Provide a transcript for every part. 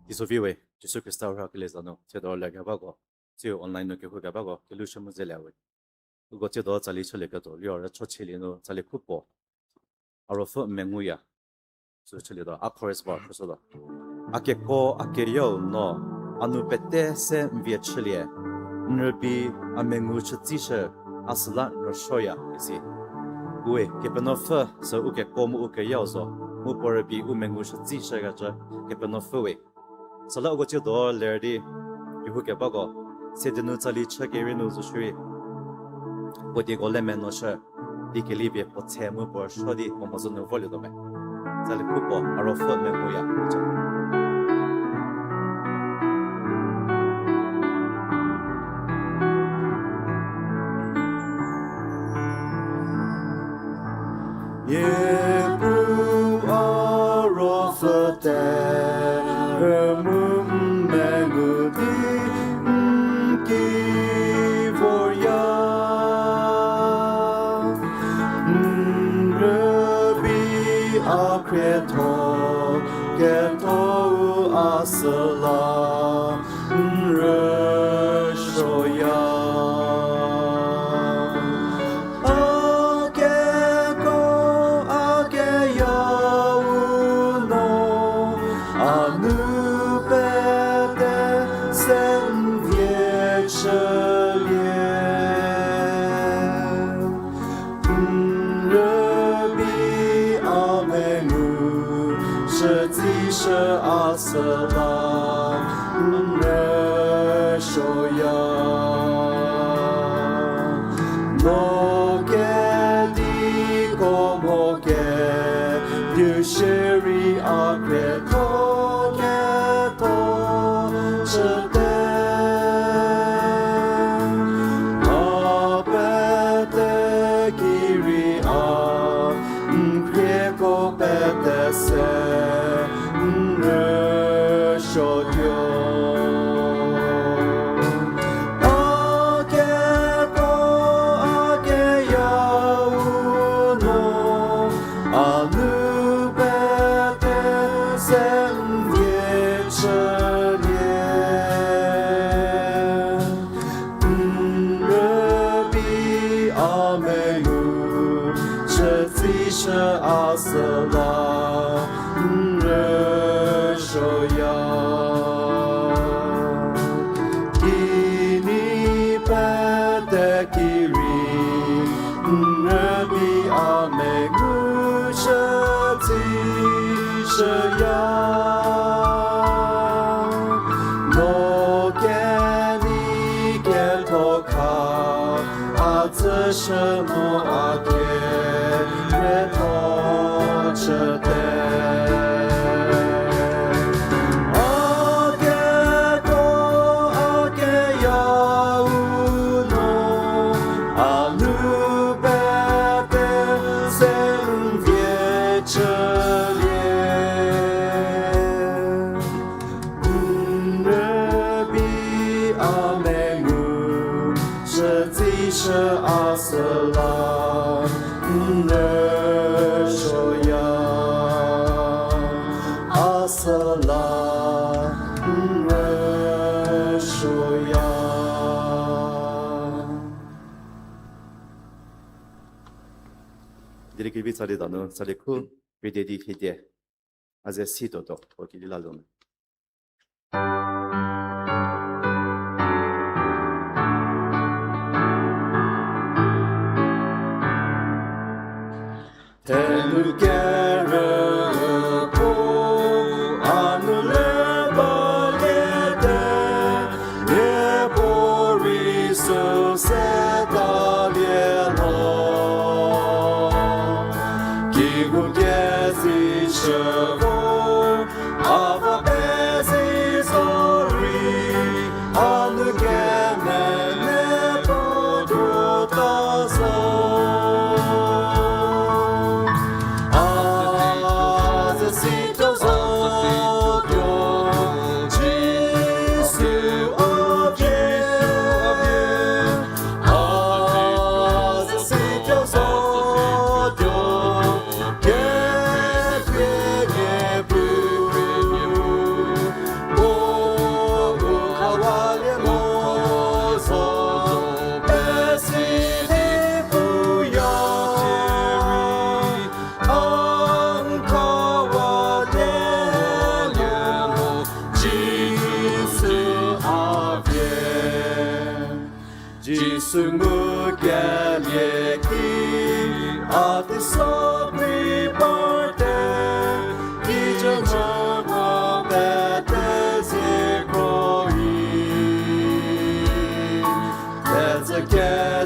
Disoviwe, Jesu Christa ora ke lezano, che do la gaba go, che online no ke ho gaba go, ke lu shemu ze lawe. Go che do zali chele ka do, yo ra cho chele no zali khu po. Aro fo mengu ya. So chele do a chorus bar so do. Ake ko ake yo no, anu pete se mvie chele. Nrbi a mengu chi she asla ro shoya isi. Ue ke peno fa so u ke ko mu u ke yo zo. Mu por bi u mengu chi she ga cha ke peno fa we. Sala go che do lerdi yu ke ba go se de no tsali cha ke re no zu shui bo de go le men no sha di ke li be po che mo bo sho di mo mo zo no vo le do me tsali ku bo aro fo me mo ya ye bu aro fo de Asla Reshoya Akeko Akeya Uno Anupete Senvie Chelie Rebi Amenu Sheti She Asla Reshoya Moke di komoke Yushiri akre koke to chete Apete kiri a Kreko pete se Reshoyo Asla Reshoya Kini pete kiri Rebi amegu shati shaya No keni ketoka Atshemo ake Direi che vi sale da non sale con vedete che è sito dopo perché la luna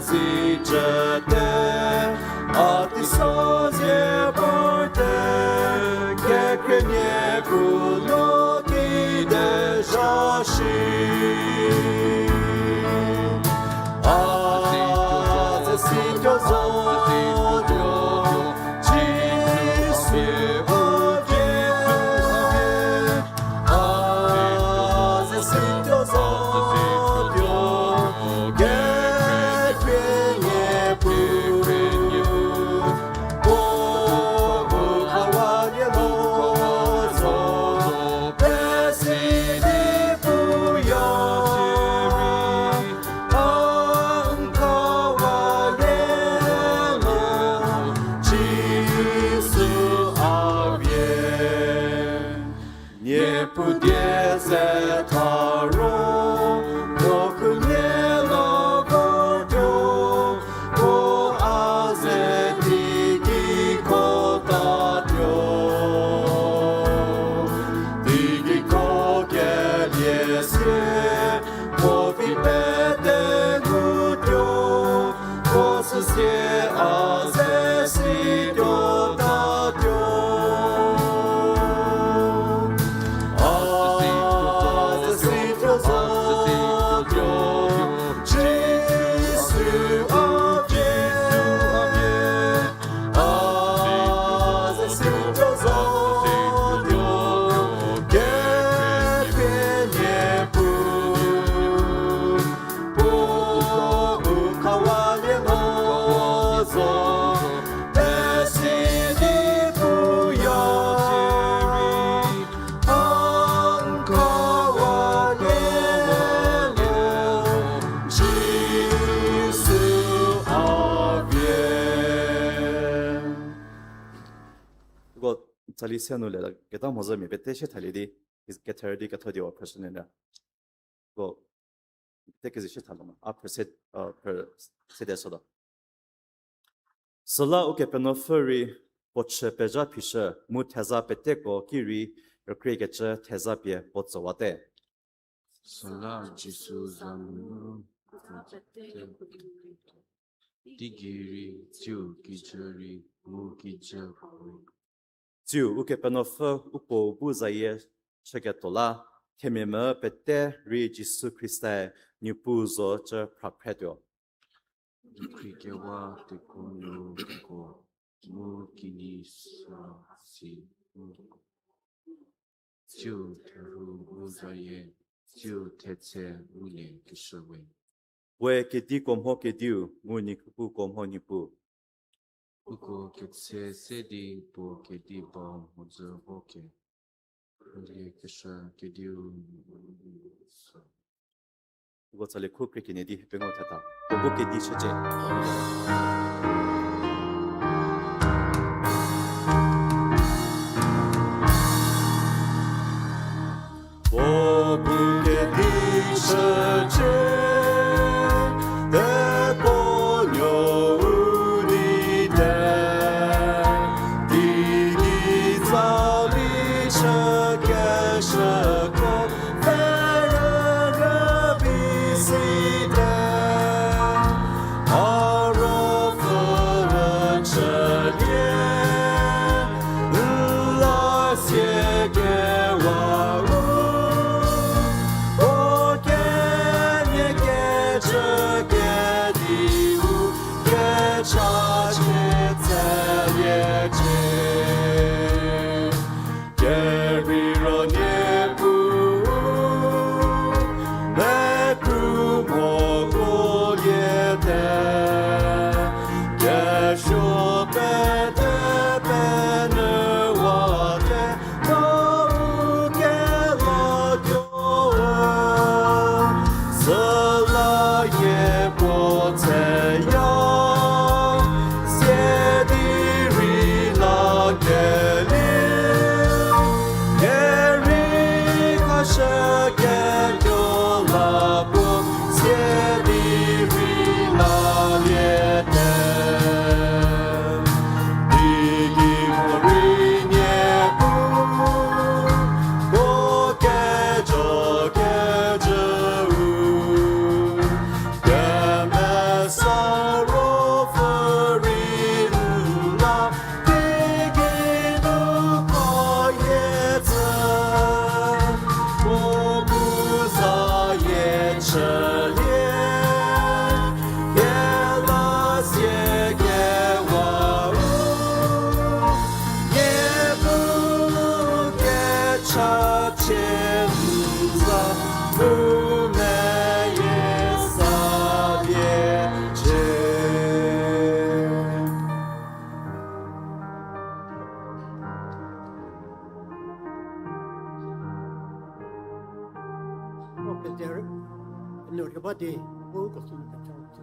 si jete ati sozie porte che crenie culo ti de jashi a si jozo 자리세누래 게다 뭐저 미베테시 탈리디 게터디 게터디 오퍼스네나 고 테케지시 탈로마 아퍼셋 per 세데서다 슬라 오케페노퍼리 포체 페자 피셔 무테자 베테고 기리 크리게체 테자비에 보츠와데 슬라 지수잠 디기리 주 기저리 무기저 주 우케페노퍼 우포 부자예 셰게토라 테메메 베테 리지스 크리스타의 뉴푸조 저 프라페도 크리케와 테코노고 무기니스시 주 테루 부자예 주 테체 우리 기셔웨 왜 게디 곰호게디우 무니쿠 곰호니푸 우고 겟세 세디 보 게디 보 모저 보케 우리 기셔 게디우 그거 잘래 코크리키네디 병원타다 보고게디 체제 보고게디 체제 Gary there no body who goes to the church.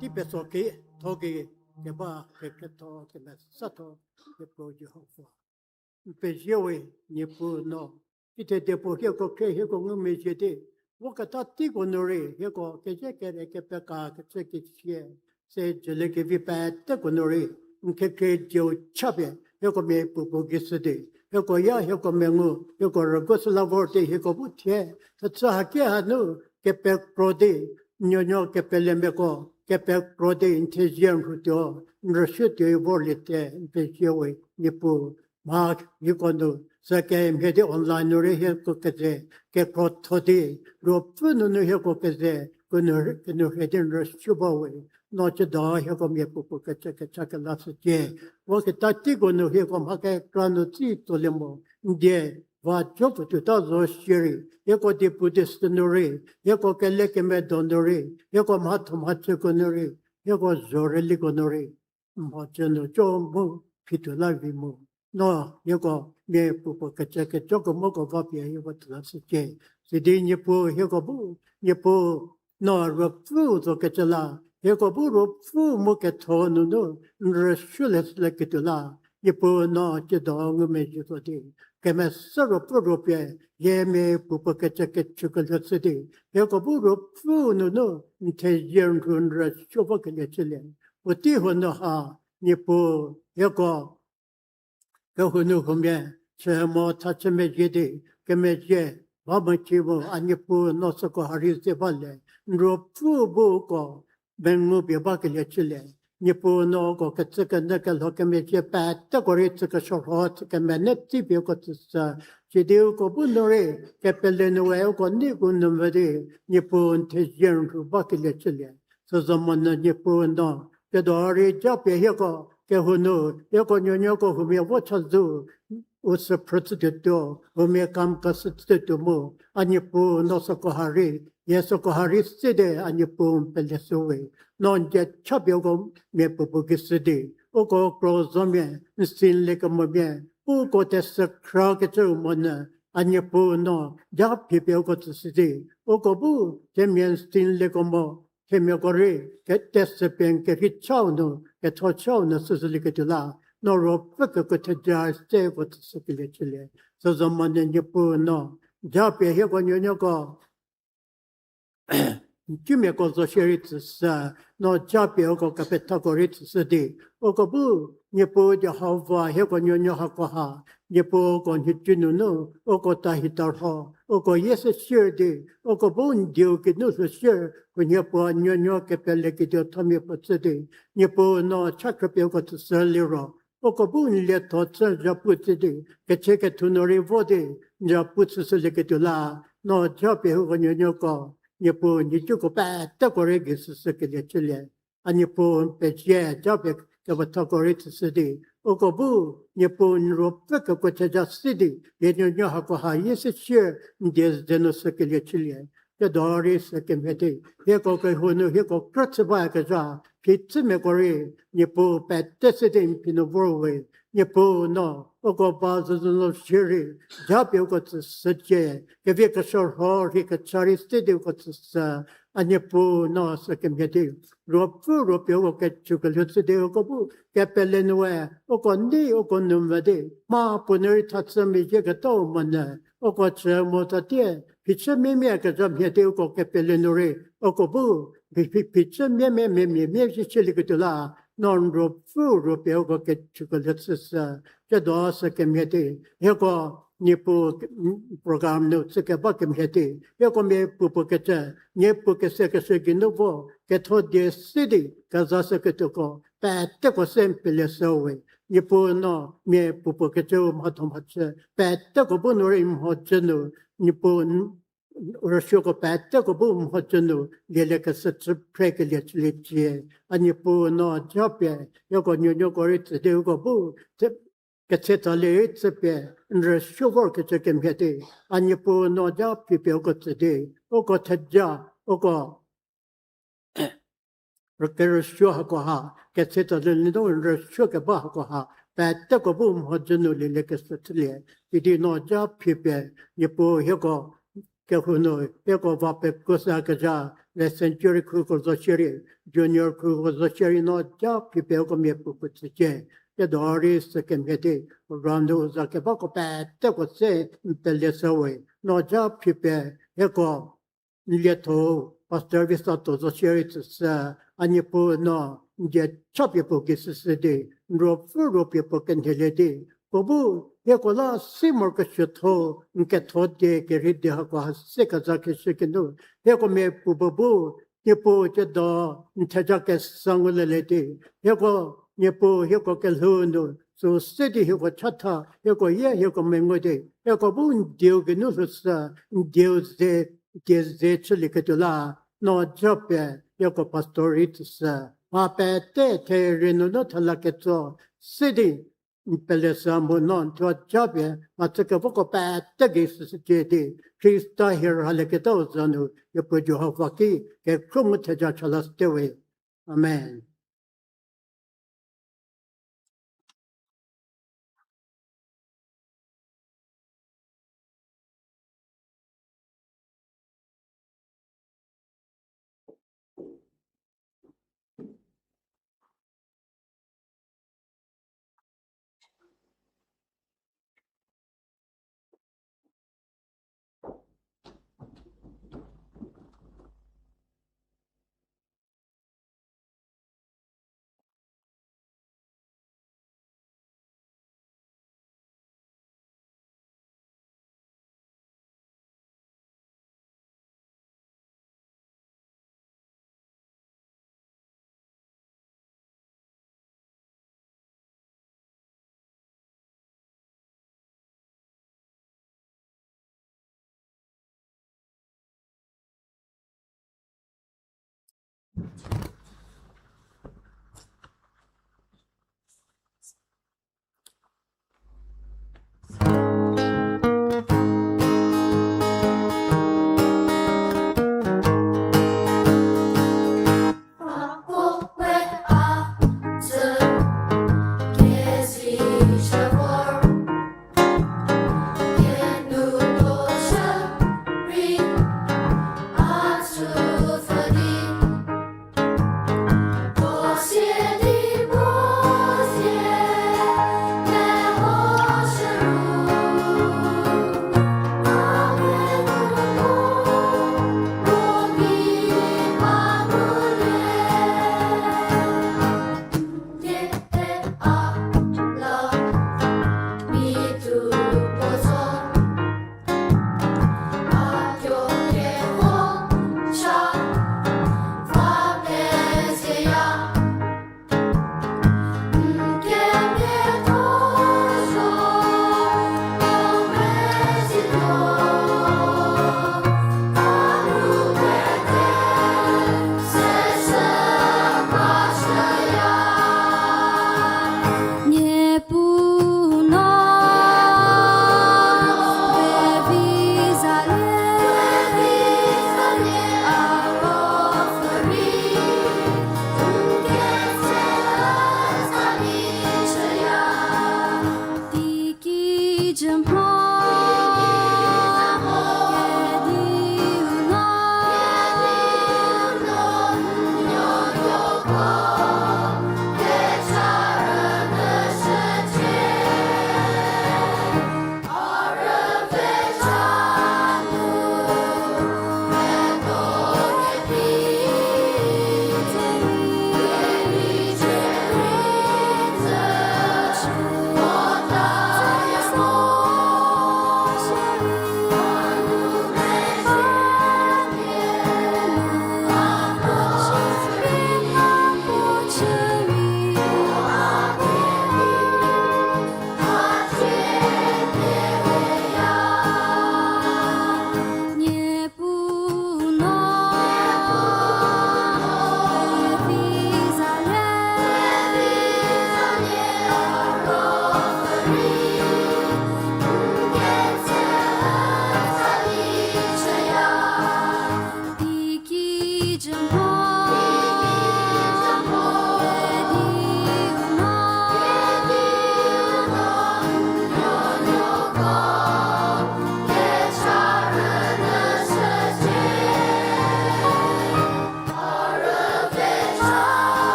Tipesoki, Togi, Gaba, Keto, the Sato, the Pro Jehovah. Pejoe, Nipu no. It is the Pohiko Kehiko Mejete. Wakatati Gonore, Yoko, Kejeke, Kepeka, Kecheki, say Jeleki Vipat, Tegonore, Nkeke Jo Chabe, Yoko me Pupu Gisade. Yoko ya, Yoko Mengu, Yoko Ragosla Vorte, Yoko Butia, Tatsahakia no, Kepek Prode, Nyono Kepelemeko, Kepek Prode, Intelligent Ruto, Nrashute Borlite, Pejoe, Nipu. Mark, you can do. Second, get online, no here cookete, get caught today. Rope, no here cookete, no head in rush away. Not a dog, here come your pupil, check a last year. Walk a tactical, no here come Haka, Grano Tea to Limo. Dear, what job to 2000 sherry. You got the Buddhist nore, you got a lake medonore, you got Matum Hatchagonore, you got Zorelli gonore. Mojano Joe, Peter Lavi. No, you go, me, Pupo, Kachaka, Chokomoko, Vapia, you got to say. Sidin Yapu, Yakobu, Yapu, no, Rapu, Kachala, Yakobu, Fu, Mokaton, no, Rashulas like it to la. Yapu, no, Jadong, Major Today. Came a sorrow propia, ye me, Pupo, Kachaka, Chocolate City. Yakobu, Fu, no, Intelligent Rashovaka, what do you know how? Yapu, Yako. Kahunu Humia, Chamo Tachamejidi, Gameje, Babachivo, Anipu, Nosoko Haris de Valle, Nropu Buko, Benmubi Bakile Chile, Nipu no go Katsaka Naka Lokameje Pat, Takoritaka Shorot, Kameneti Biocotus, Chidio Kobunore, Capeleno, Nigunumade, Nipun Tejan Bakile Chile, so Zamana Nipu no, the Dori Japi Hiko. Kehuno, Yoko who may watch us do, was a president, who may come to move, and you pull no Sokohari, yes, Sokohari city, and you pull Pelesaway, non jet Chabiogo, me Pupugis city, Oko Crozomia, still like a mobile, who got as a crowd mona, and you pull no, job people go to city, Oko boo, Jemian still like a mo. Hemigore, get desiping, get hit chowno, get hot chowno, Suzulikatula, no rope, to jar, stay with the circulatory. So the man in your poor no. Jappy, here when you go. Jimmy goes to share it, no Jappy, Oko Capetagorit city. Okobu, Nipo, the Hava, here when you know Hakoha, Nipo, on Hitinu, no, Oko Tahitarho. Oko yes, sure day. Oko bone deal get no sure when you put New York Pelekid Tommy Potsidi. You put no chakrapio to Saliro. Oko boon let thoughts Japutidi. Get check it to no revode. Japuts Selecatula. No Japi when you go. You put Nijuko bad, Takoregis Secretary. And you put Pechia, Jabek, Gavatakorit City. Okobu, Yapon Ropeka Kocha City, yet you know how yes, it's sure, there's Denosakil Chilean. The Doris, a committee, Yako Hunu, Yako Kratzabakaja, Pitzimekore, Yapo Pat Decidim Pinovorway, Yapo no, Oko Bazas no Sherry, Japio got to Saje, Gavika Shor Hor, Hikachari Stadium got to and Yapo no second committee. Ropu Ropio get chocolate de Okobu, Capelenware, Okondi, Okonumade, Ma Puneri Tatsami Jagato Mana, Okocha Motatia, Pitcha Mimiaka Jam Yateko Capelenore, Okobu, Pitcha Mimi, Chilicatula, non Ropu Ropio get chocolate, Jados committee, Yoko. Nipo program notes a bakim heti, Yokome Pupuketa, Nepukaseka get hot de city, Kazasakatoko, Pat Teko Sempile Sowe, Nipo no, me Pupuketo Matomacha, Pat Teko Bunorim Hotjano, Nipo Rashoko Pat Teko Boom Hotjano, Yeleka such a precalit litie, and Nipo no Jopia, Yoko Nuyokorit, Deugo Boo. Katseta le tsepe nre shuvor kachake mhete anyepo no ja pipe oko today oko tadja oko rakere shu ha katseta le no nre shuka ba ha patta ko bum hojunu le lekastle idi no ja pipe yepo heko ke huno e ko va pe kosa ka ja le century ku ko zo cheri junior ku ko zo cheri no ja pi pe ko me ku ku che ke dori se ke me de rando za ke ba ko pe te ko se pe le so we no ja pi pe e ko le to pastor vi sta to zo cheri sa ani po no je chop ye po ke se de ro fu ro pe po ken hele de bobu ye ko la simor ke chto nke to de ke ri de ha ko se ka za ke se ke no ye ko me bobu ye po che do nta ja ke sang le le de ye ko ye po ye ko ke lu no so se de ye ko chata ye ko me ngo de ye ko bu de ke no sa de ze ke ze chli ke to la no jope ye ko pastorit sa ma pe te ri no thala ke to se de Pelesamo non to jobie, ma ce che poco pa te che si chiede, ci sta here alle che dosano, e poi Jehovah qui, che come te già ce la stewe. Amen.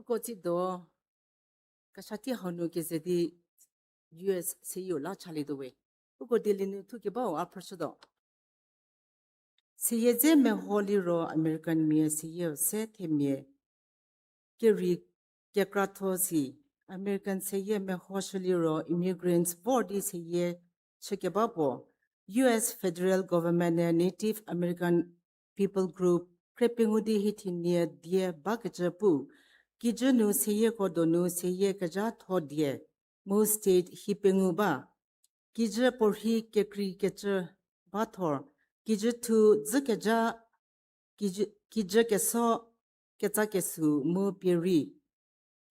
Ko chi do ka shati hanu ke se di US CEO la chali do we. Ko dilinu tu ke ba a prasado. Siye je me holy ro American me CEO se themye ke ri ke krato si American siye me holy ro immigrants body siye cheke ba bo US federal government and Native American people group krepingudi hitinie die bagajapu kijunu siye ko donu siye kaja thodie mo state hipengu ba kije porhi kekri keche bathor kije tu zikeja kije keso ketsa kesu mu piri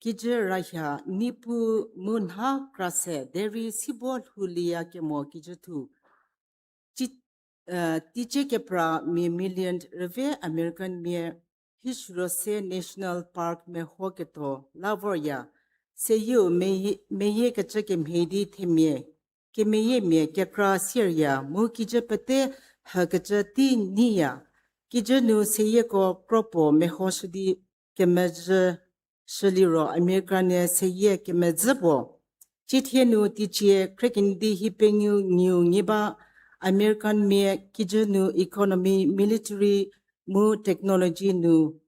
kije rahya nipu munha krase deri sibol hulia ke mo kije tu tiche ke pra mi million reve American me Hishrose National Park me hoketo lavoya se you me ye keche ke mhedi themye ke me ye me ke kra Syria mu kije pete ha keche ti niya kije nu se ye ko propo me hosdi ke meze sheliro American se ye ke mezebo chithenu tiche krekin di hipengu new niba American me kijenu economy military mu technology nu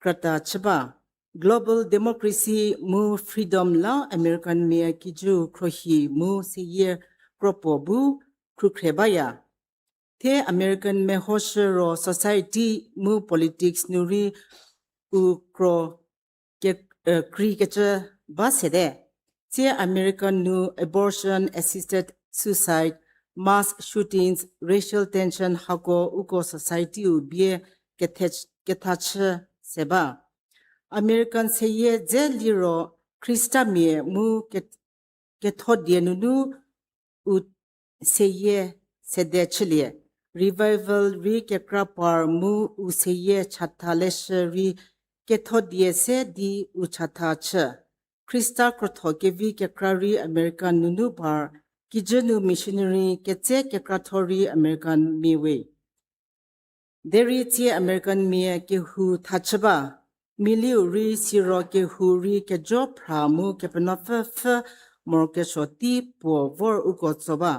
krata chba global democracy mu freedom la American me kiju krohi mu siye propo bu krukrebaya the American me hoshero society mu politics nuri ukro ke krikecha basede the American nu abortion assisted suicide mass shootings racial tension hako uko society u bie kethach seba American seye zeliro Krista me mu kethodie nunu u seye sedechlie revival re kekra par mu u seye chathaleshri kethodie se di u chatach Krista krothokevi kekrari American nunu par kijenu missionary ketche kekrathori American miwe deri ti American mie ke hu thachba miliu ri siro ke hu ri ke job pramu ke panafa mor ke shoti po vor u ko tsoba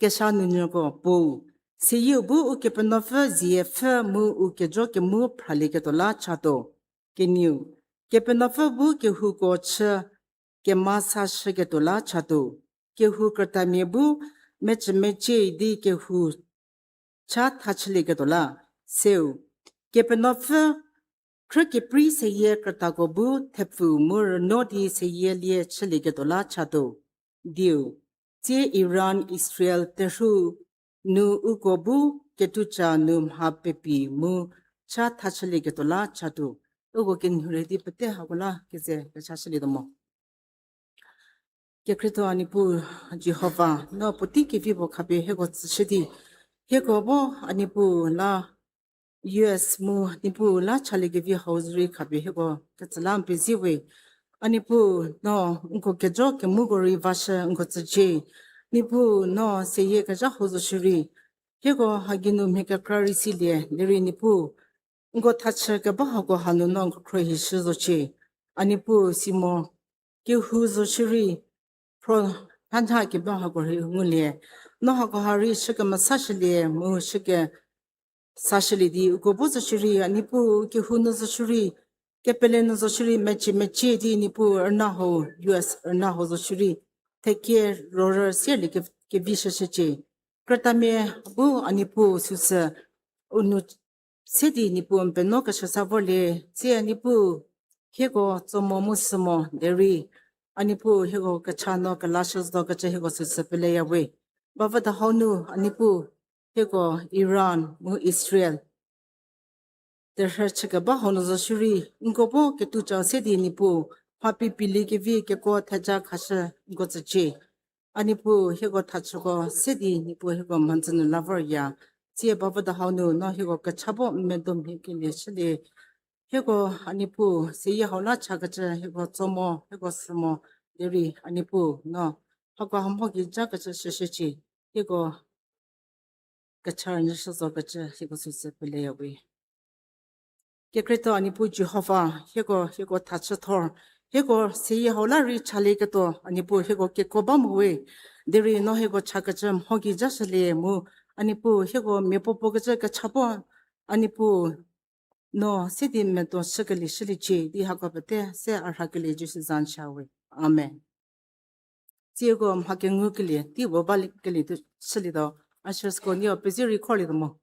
ke shanu ko po si yu bu u ke panafa zf mu u ke jo ke mu prale ke to la chato ke new ke panafa bu ke hu ko cha ke masa shige to la chato ke hu krata me bu meche di ke hu cha thachli ke to la seu ke penofa krike pri se ye krata ko bu thepfu mur nodi se ye lie chli ke to la chato diu che Iran Israel tehu nu ukobu ke tu cha num ha pepi mu cha thachli ke to la chato ugo kin redi pete hagola ke se cha chli do mo ke krito ani pu Jehovah no puti ke vivo khabe he go chidi he go bo ani pu la US mu nipu la chale ke vi housery khabe he go katsalam busy way ani pu no unko ke jo ke mu go ri vasha unko tje nipu no se ye ka ja hozo shuri he go haginu me ka krari si le leri nipu unko thacha ke ba go hanu no ko khro hi shi zo che ani pu simo ke hu zo shuri pro thanha ke ba go ri ngule no ha go hari shi ke ma sa shi le mu shi ke Sashali di ugobozo shuri nipu ke hunozo shuri ke pelenozo shuri mechi di nipu ernaho US ernaho zo shuri teke rorer siali ke visha sheche kratame bu anipu susa unu sedi nipu empeno ka shasavole sia nipu hego tomo musimo deri anipu hego kachano kalashos do kache hego susa pele yawe bava da honu anipu hego Iran mu Israel der herchika ba hono zo shuri ngopo ke tu cha se di ni pu papi pili ke vi ke ko thaja khasha ngo che ani pu hego thachugo se di ni pu hego manchen lover ya che ba ba da hono no hego ka chabo me dom ke le shile hego ani pu se ya hola cha ga che hego zomo hego smo deri ani pu no hego hamho ki cha ga che she che hego kachar nisho zo kacha hiko su se pele yawe Gekreto anipu Jehovah, hego tachator, hego see holari chalegato, anipu hego kekobamwe, deri no hego chakacham, hogi jasale mu, anipu hego mepopogaja chapon, anipu no sidi meto shakali shilichi, di hakabate, se arhakali jusizan shawe. Amen. Diego Hakengukili, di wobalikali to silido, ashersko neo busy recording mo.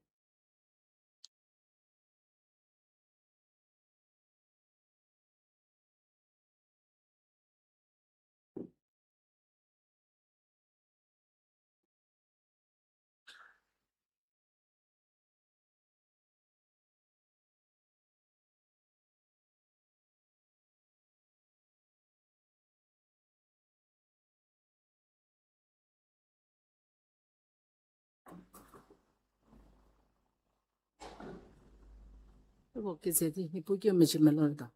Hego kizedi, nipugi mejimelorda.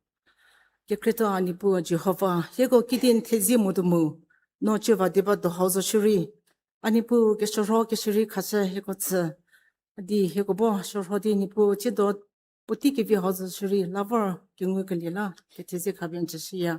Gekreto anipu Jehovah, hego kidin tezi mudumu, no cheva deba do hausa shuri, anipu geshoro geshuri kasa hego tse, di hego bo shoro di nipu chido puti kivi hausa shuri, lavar gyungu kalila, ke tezi kabyan chisiya.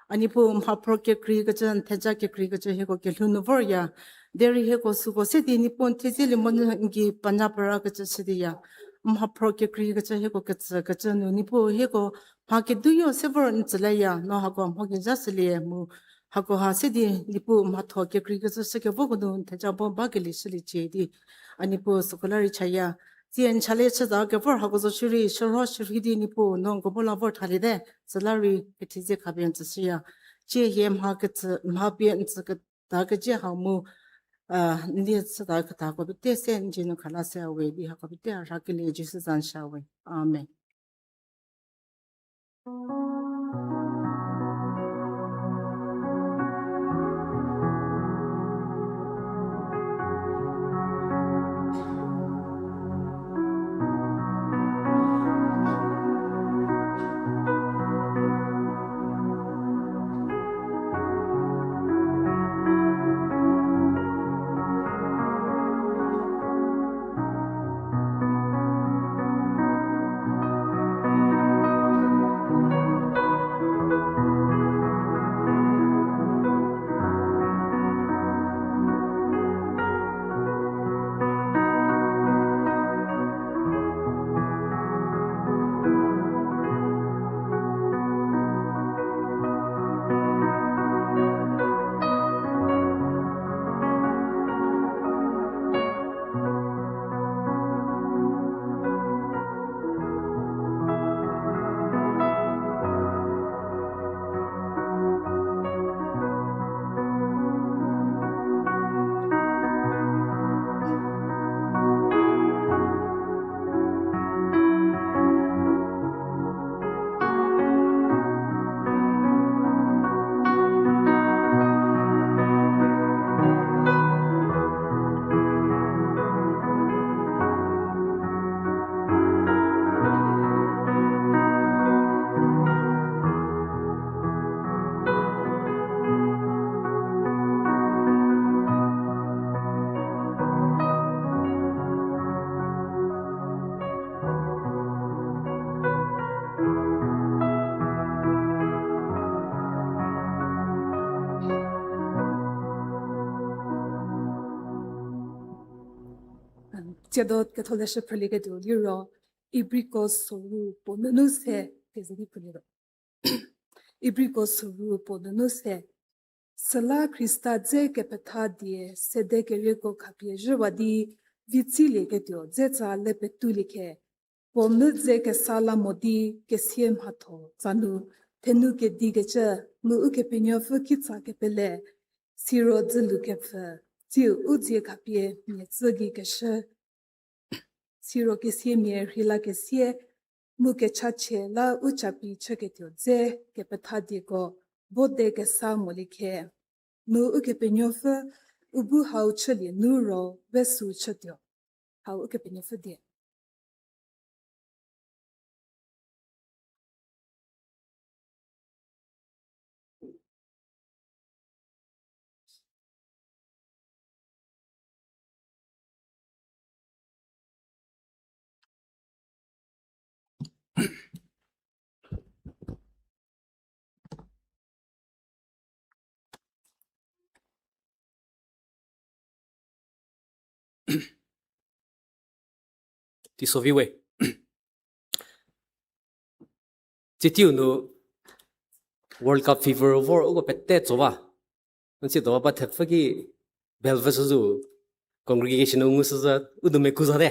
Anipu mhapro ke kri gajan, teja ke kri gajan hego ke lunuvar ya, deri hego sugo sedi nipun tezi limon ngi panapara gajan sidiya. Mhapro ke kri gajan hego gajan nipu hego Haki duyo sever nzalaya no hako mhoki zasili mu hako ha sidi lipu matho ke krikasa sake bogodo tajabo bagili sili chedi anipu sokolari chaya zien chale chada ke por hako zo shuri shoro shuridi nipu no gobola vor thalide salari ketize kabyan tsya che yem hakit mhabien tsaka daga je ha mu ndi tsada ka ta ko te sen jinu khala sa we di hako te rakili jisu zan shawe amen. 제도 가톨릭 프리게도 유로 이브리코스 소루 보누누세 데즈리 프리로 이브리코스 소루 보누누세 살라 크리스타 제게 페타디에 세데게 레고 카피에 즈와디 비치레게도 제자 레페투리케 보누 제게 살라 모디 게시엠 하토 잔루 테누게 디게체 무우케 페뇨프 키차게 펠레 시로 즐루케프 지우 우지에 카피에 미츠기 게셰 Siro ke siye miye rila ke siye mu ke chache la uchapi chake tyo ze ke patadi ko bode ke sa moli ke nu uke penyofa ubu hau chali nu ro besu chatyo hau uke penyofa de ti so vi we ti tiu nu World Cup fever over ugo pette chowa nchi do ba thep gi belvas zu congregation ungus za udume kuza de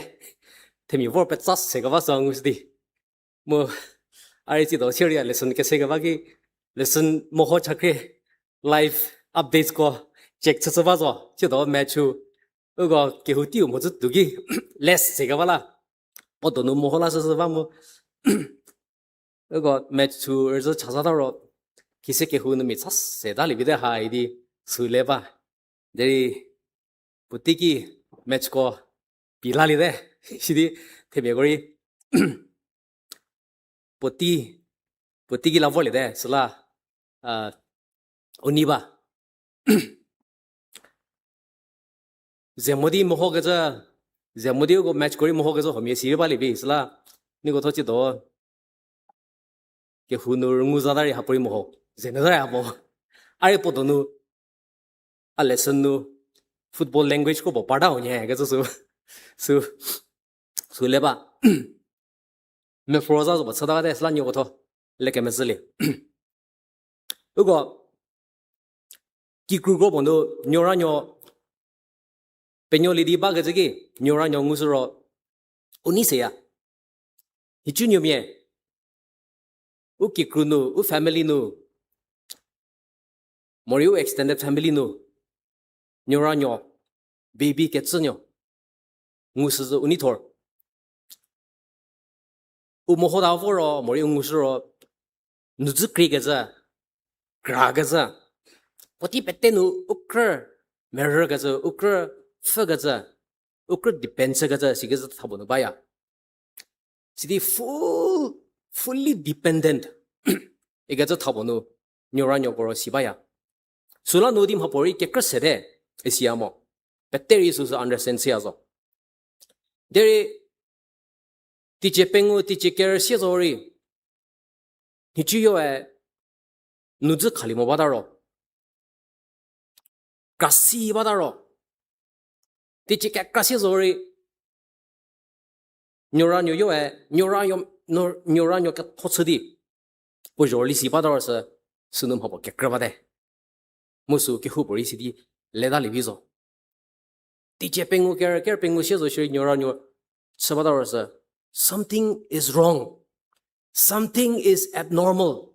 themi vor pet sas se ga ba sang us di mo ari chi do cheria lesson ke se ga ba gi lesson mo ho chakre live updates ko check cha ba zo chi do match ugo ke hu tiu mo zu du gi less se ga ba la o do no mo ho la sa ba mo ugo match to result cha sa da ro kise ke hu no mi sas se da li bi de ha idi su le ba deri putiki match ko pilali de sidi thebe gori putiki la vole de sala uniba zemodi moho gaja zemodi go match kori moho gaja homi siri bali bi sala ni go thochi do ke hunur nguzadari hapori moho zenadari abo are podonu a lesson nu football language ko bo pada honya ga su leba me froza zo tsada da sla nyo to leke mesli ugo ki kru go bondo nyora nyo penyo li di ba ga jigi nyora nyo ngusuro uni se ya hichu nyo mie u ki kru nu u family nu moriu extended family nu nyora nyo baby ke tsunyo ngusu zo unitor u moho da voro mori ngusuro nuzu krigaza gragaza poti petenu ukra merger gaza ukra fagaza ukra depends gaza sigaza thabono baya sidi fully dependent egaza thabono nyora nyo goro sibaya sula nodim hapori ke krasede esiamo petteri susu understand siazo dere tiche pengu tiche ker siazori hichiyo nuzu khalimo badaro kasi badaro tiche ke kasi zori nyora nyo yo nyora nyo ka thotsudi po joli si badaro sa sunum hobo ke krabade musu ke hubori sidi leda libizo tiche pengu ker pengu siazo shiri nyora nyo sabadaro sa something is wrong something is abnormal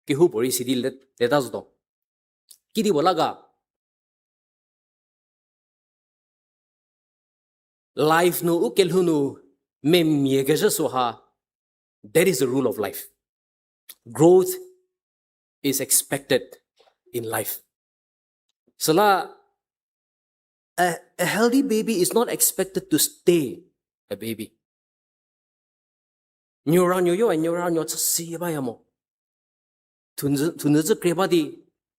ke hubori sidi leda zo kidi bolaga life no ukel hunu mem yegaja soha that is the rule of life growth is expected in life sala a healthy baby is not expected to stay a baby neuron yo and neuron yo si ba yamo tunzu krebadi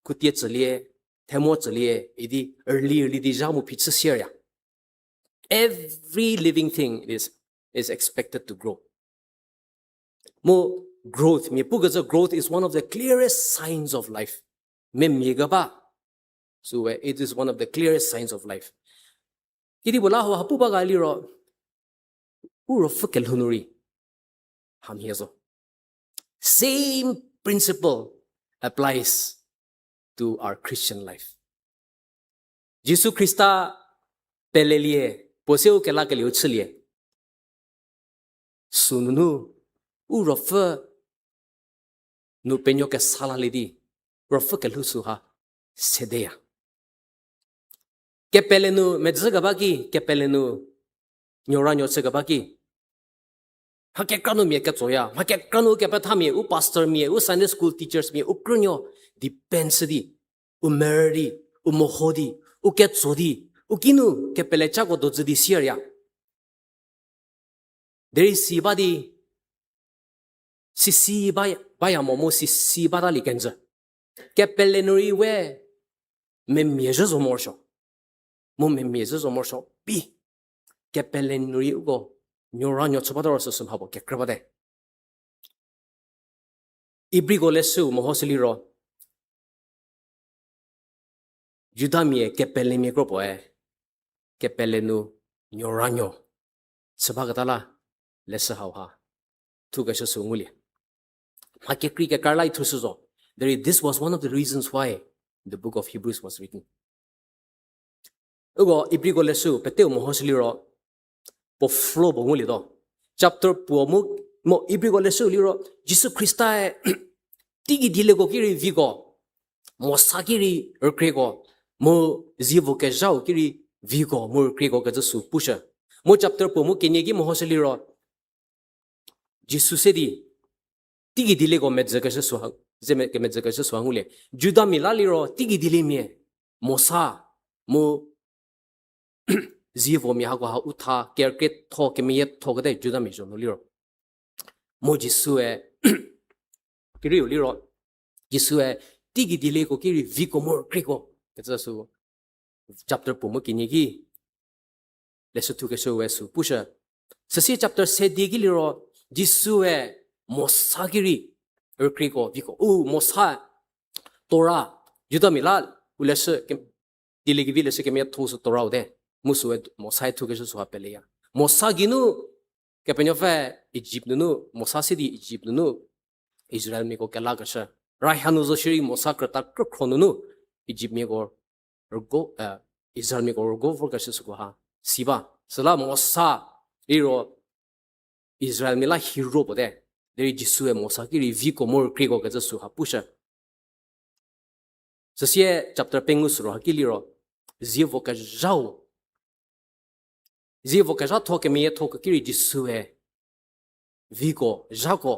kutie zlie temo zlie idi early di jamu pitsa seria every living thing is expected to grow mo growth me pugaza growth is one of the clearest signs of life mem yegaba so it is one of the clearest signs of life kidi bola ho hapu ba gali ro uro fukel hunuri ham hezo same principle applies to our Christian life Jesus Christa pelelie poseu kela keli utslie sununu urofa nu penyo ke sala lidi rofa kelu suha sedeya ke pelenu medzaga bagi ke pelenu nyora nyotsaga bagi ha ke kanu me ke zoya ha ke kanu ke pathami u pastor me u Sunday school teachers me u krunyo depensdi u merdi u mohodi u ke zodi ukinu ke pelecha go dozdi siria there is sibadi sisi baya momo sisi bada likenza ke pelenuri we me mieje zo morsho mo me mieje zo morsho bi ke pelenuri go nyora nyo chobada ro sum habo ke krabade ibri go lesu mohosili ro judamie ke pelemi gropo ke pelenu nyoranyo sebagatala lesa ha tu ga su nguli ha ke kri ke karlai thu su zo this was one of the reasons why the book of Hebrews was written ugo ibri go lesu pete mo hosli ro po flow bo nguli do chapter po mo ibri go lesu li ro Jesus Christa tigi dile go kiri vigo mo sakiri erkrego mo zivo ke jau kiri vigo mo erkrego ga su pusha mo chapter po mo kenyegi mo hosli ro Jesus se di tigi dile go medze ka su ha zeme ke medze ka su ngule juda milali ro tigi dile mi mo sa mo zivo mi ha go ha utha kerket tho ke mi tho ga de juda mi jo no li ro mo Jesus kiri li ro Jesus tigi dile ko kiri vigo mo krego ka su chapter po mo kenyegi lesu tu ke su pusha sasi chapter se digi li ro Jesus mosagiri erkriko viko mosa tora juda milal ulese ke dilegi vilese ke me thosu tora ode musu mosai thu ke su apele ya mosaginu ke penyofe Egypt nu mosa sidi Egypt nu Israel me ko kala ka sha rai hanu zo shiri mosa krata kronu nu Egypt me go go Israel me go go for ka su ko ha siba sala mosa iro Israel mila hero bode deri Jesus mosa ki viko mor krego ka su ha pusha sasie chapter pengus ro hakili ro zivo ka jau tho ke me tho ka ki Jesus viko jako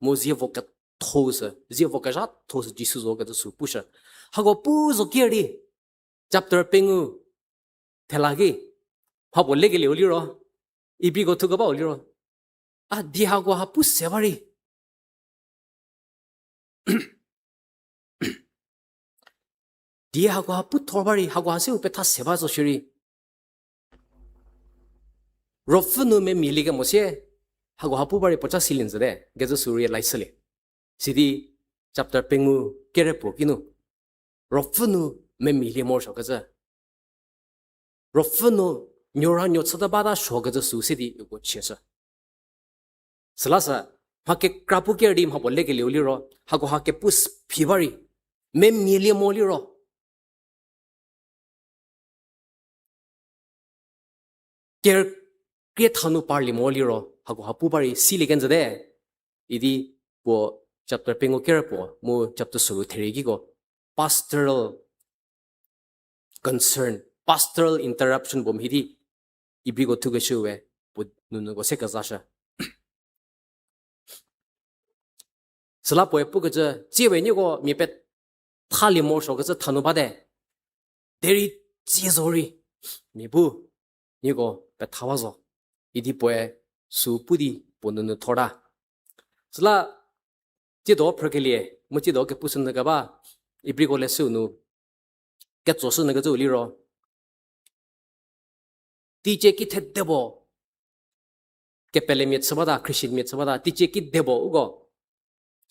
mo zivo ka thos zivo ka ja thos Jesus zo ka su pusha hago pu zo kiri chapter pengu thelagi ha bolle ke li ro ibi go thu ka ba li ro dihago hapu sevari dihago hapu thorbari hago hase upe tha seba so shiri rofunu me miliga mose hago hapu bari pocha silin zade gezo suriya laisale sidi chapter pengu kerepo kinu rofunu me mili mor shokaza rofunu nyora nyotsada bada shogaza su sidi ugo chesa Salasa, hake krapu ke dim ha bolle ke liuli ro, hago hake pus pibari, me milia moli ro. Ker ke thanu parli moli ro, hago hapu bari siligan zade. Idi po chapter pengo kera po, mo chapter suru therigi go. Pastoral concern, pastoral interruption bom hidi. Ibri go tuga shuwe, po nunu go sekazasha. sala poe pu ge ji wei ni go mi pe ta li mo sho ge ta nu ba de deri ji zori mi bu ni go pe ta wa zo idi poe su pu di po nu thoda sala ji do pro ke lie mo ji do ke pu sun ga ba ibri go le su nu ke zo su na ge zo li ro ti je ki the de bo ke pele mi tsaba da christian mi tsaba da ti je ki de bo go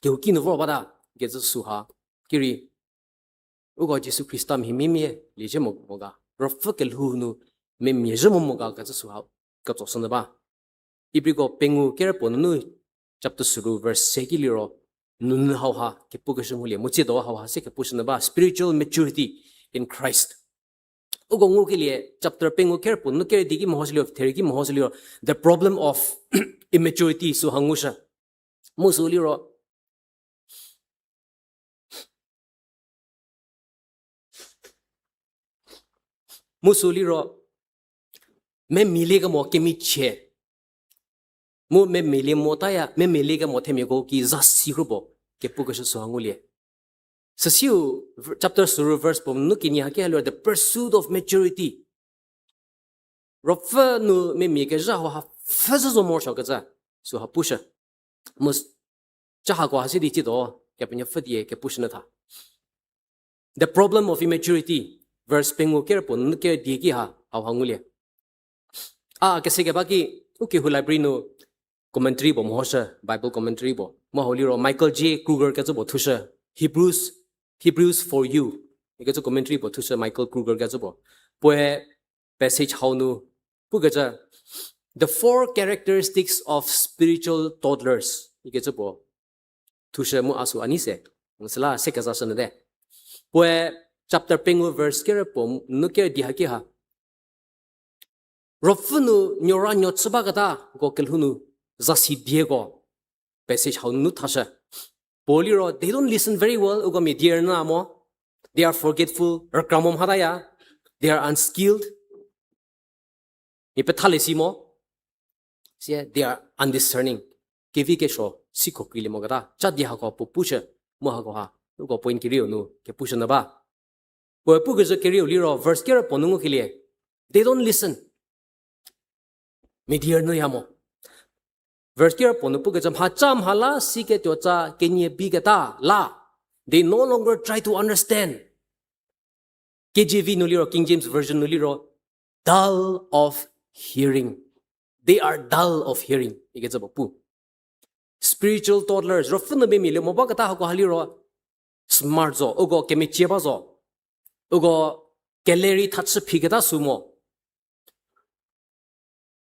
Kyo kino vo bada gezu suha kiri ugo Jesu Christa mi mimie leje moga rofa kel hunu me mieje moga gezu suha ka tosana ba ibrigo pengu ker ponu chapter suru verse sekiliro nun ha ke pugashu mulia muche do ha se ke pusna ba spiritual maturity in Christ ugo ngu ke लिए chapter pengu ker ponu ker digi mohosli of therigi mohosli the problem of immaturity su hangusha musuliro musuliro me milega mo ke mi che mo me mele mo ta ya me milega mo themi go ki zasi rubo ke pugashu so angulie sasiu chapter suru verse pom nu kini ha ke alo the pursuit of maturity rofa nu me mi ke ja ha fa zo mo sho ga za so ha pusha mus cha ha kwa si di ti do ke pnya fa die ke pushna tha the problem of immaturity verse pengu ker pon ke di ki ha aw hangulia ke se ke ba ki uki hu library no commentary bo mohsa bible commentary bo mo holi ro Michael J Kruger ke zo bo thusha Hebrews for you ke zo commentary bo thusha Michael Kruger ke zo bo poe passage how nu pugaja the four characteristics of spiritual toddlers. Ike bo tusha mu asu anise. Sala sekaza sanade. Pue chapter pengu verse kere po nuke dihaki ha. Rofunu nyora nyotsubagata go kelhunu zasi diego passage how nu tasha. Poliro they don't listen very well ugo me dear na mo. They are forgetful, rakramom hadaya. They are unskilled. Ipethalesimo. They are undiscerning. Kevi kesho siko kili mogada. Chadi hako pusha mohako ha. Ugo point kirio nu ke pusha na ba. Boy pugazo kirio liro verse kera ponungo kilie. They don't listen. Me dear no yamo. Verse kera ponu pugazam hacham hala sike tocha kenye bigata la. They no longer try to understand. KJV nuliro, King James Version nuliro, dull of hearing. They are dull of hearing. Spiritual toddlers, rofuna be mile mobagata hako haliro, smart zo, ugo kemichiba zo, ugo keleri tatsu pigata sumo.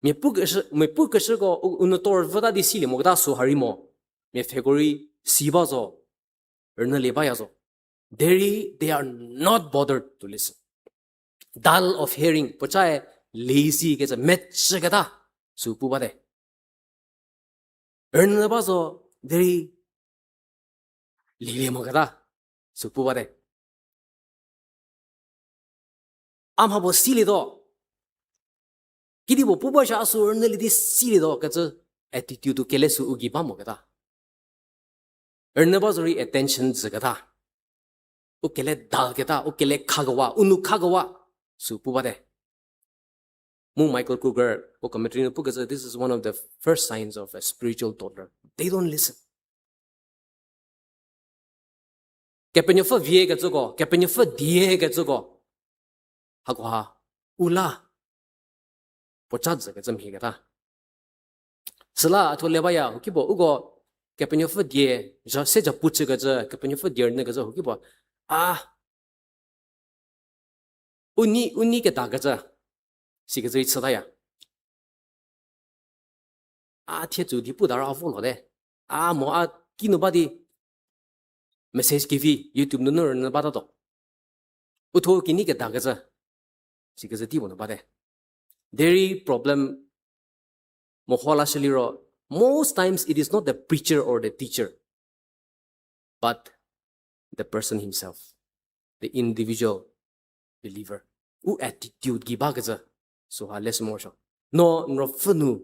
Me pukashi go unotor vada di sili mogda su harimo. Me fegori siba zo. They are not bothered to listen. Dull of hearing, pochae lazy gets a metchagata, supubade. Ernabazo, very lilimogada, supubade. Amhabo silido. Kidibo pubasha asu ernalidi silido, gets a attitude to kelesu ugibamogada. Ernabazori attention zagata. Ukele dalgeta, ukele kagawa, unu kagawa. Supubade. Mu Michael Kruger, Okametrino Pugaza, this is one of the first signs of a spiritual toddler. They don't listen. Kepenyofa viega zogo, kepenyofa diega zogo. Hagwa, ula. Pochadza gazam higata. Sala atolebaya, ukibo, ugo. Kepenyofa die, ja seja putse gaza, kepenyofa die ne gaza hukibo. Uni ke gaza. Si gaza itsadaya. Tie zu di pudara afulo de. Mo kino badi message kivi YouTube no na bada to. Uto kini ke gaza. Si gaza di bono bade. Dairy problem mohola shaliro. Most times it is not the preacher or the teacher, but the person himself, the individual believer. U attitude gibagaza. So less emotion. No funu.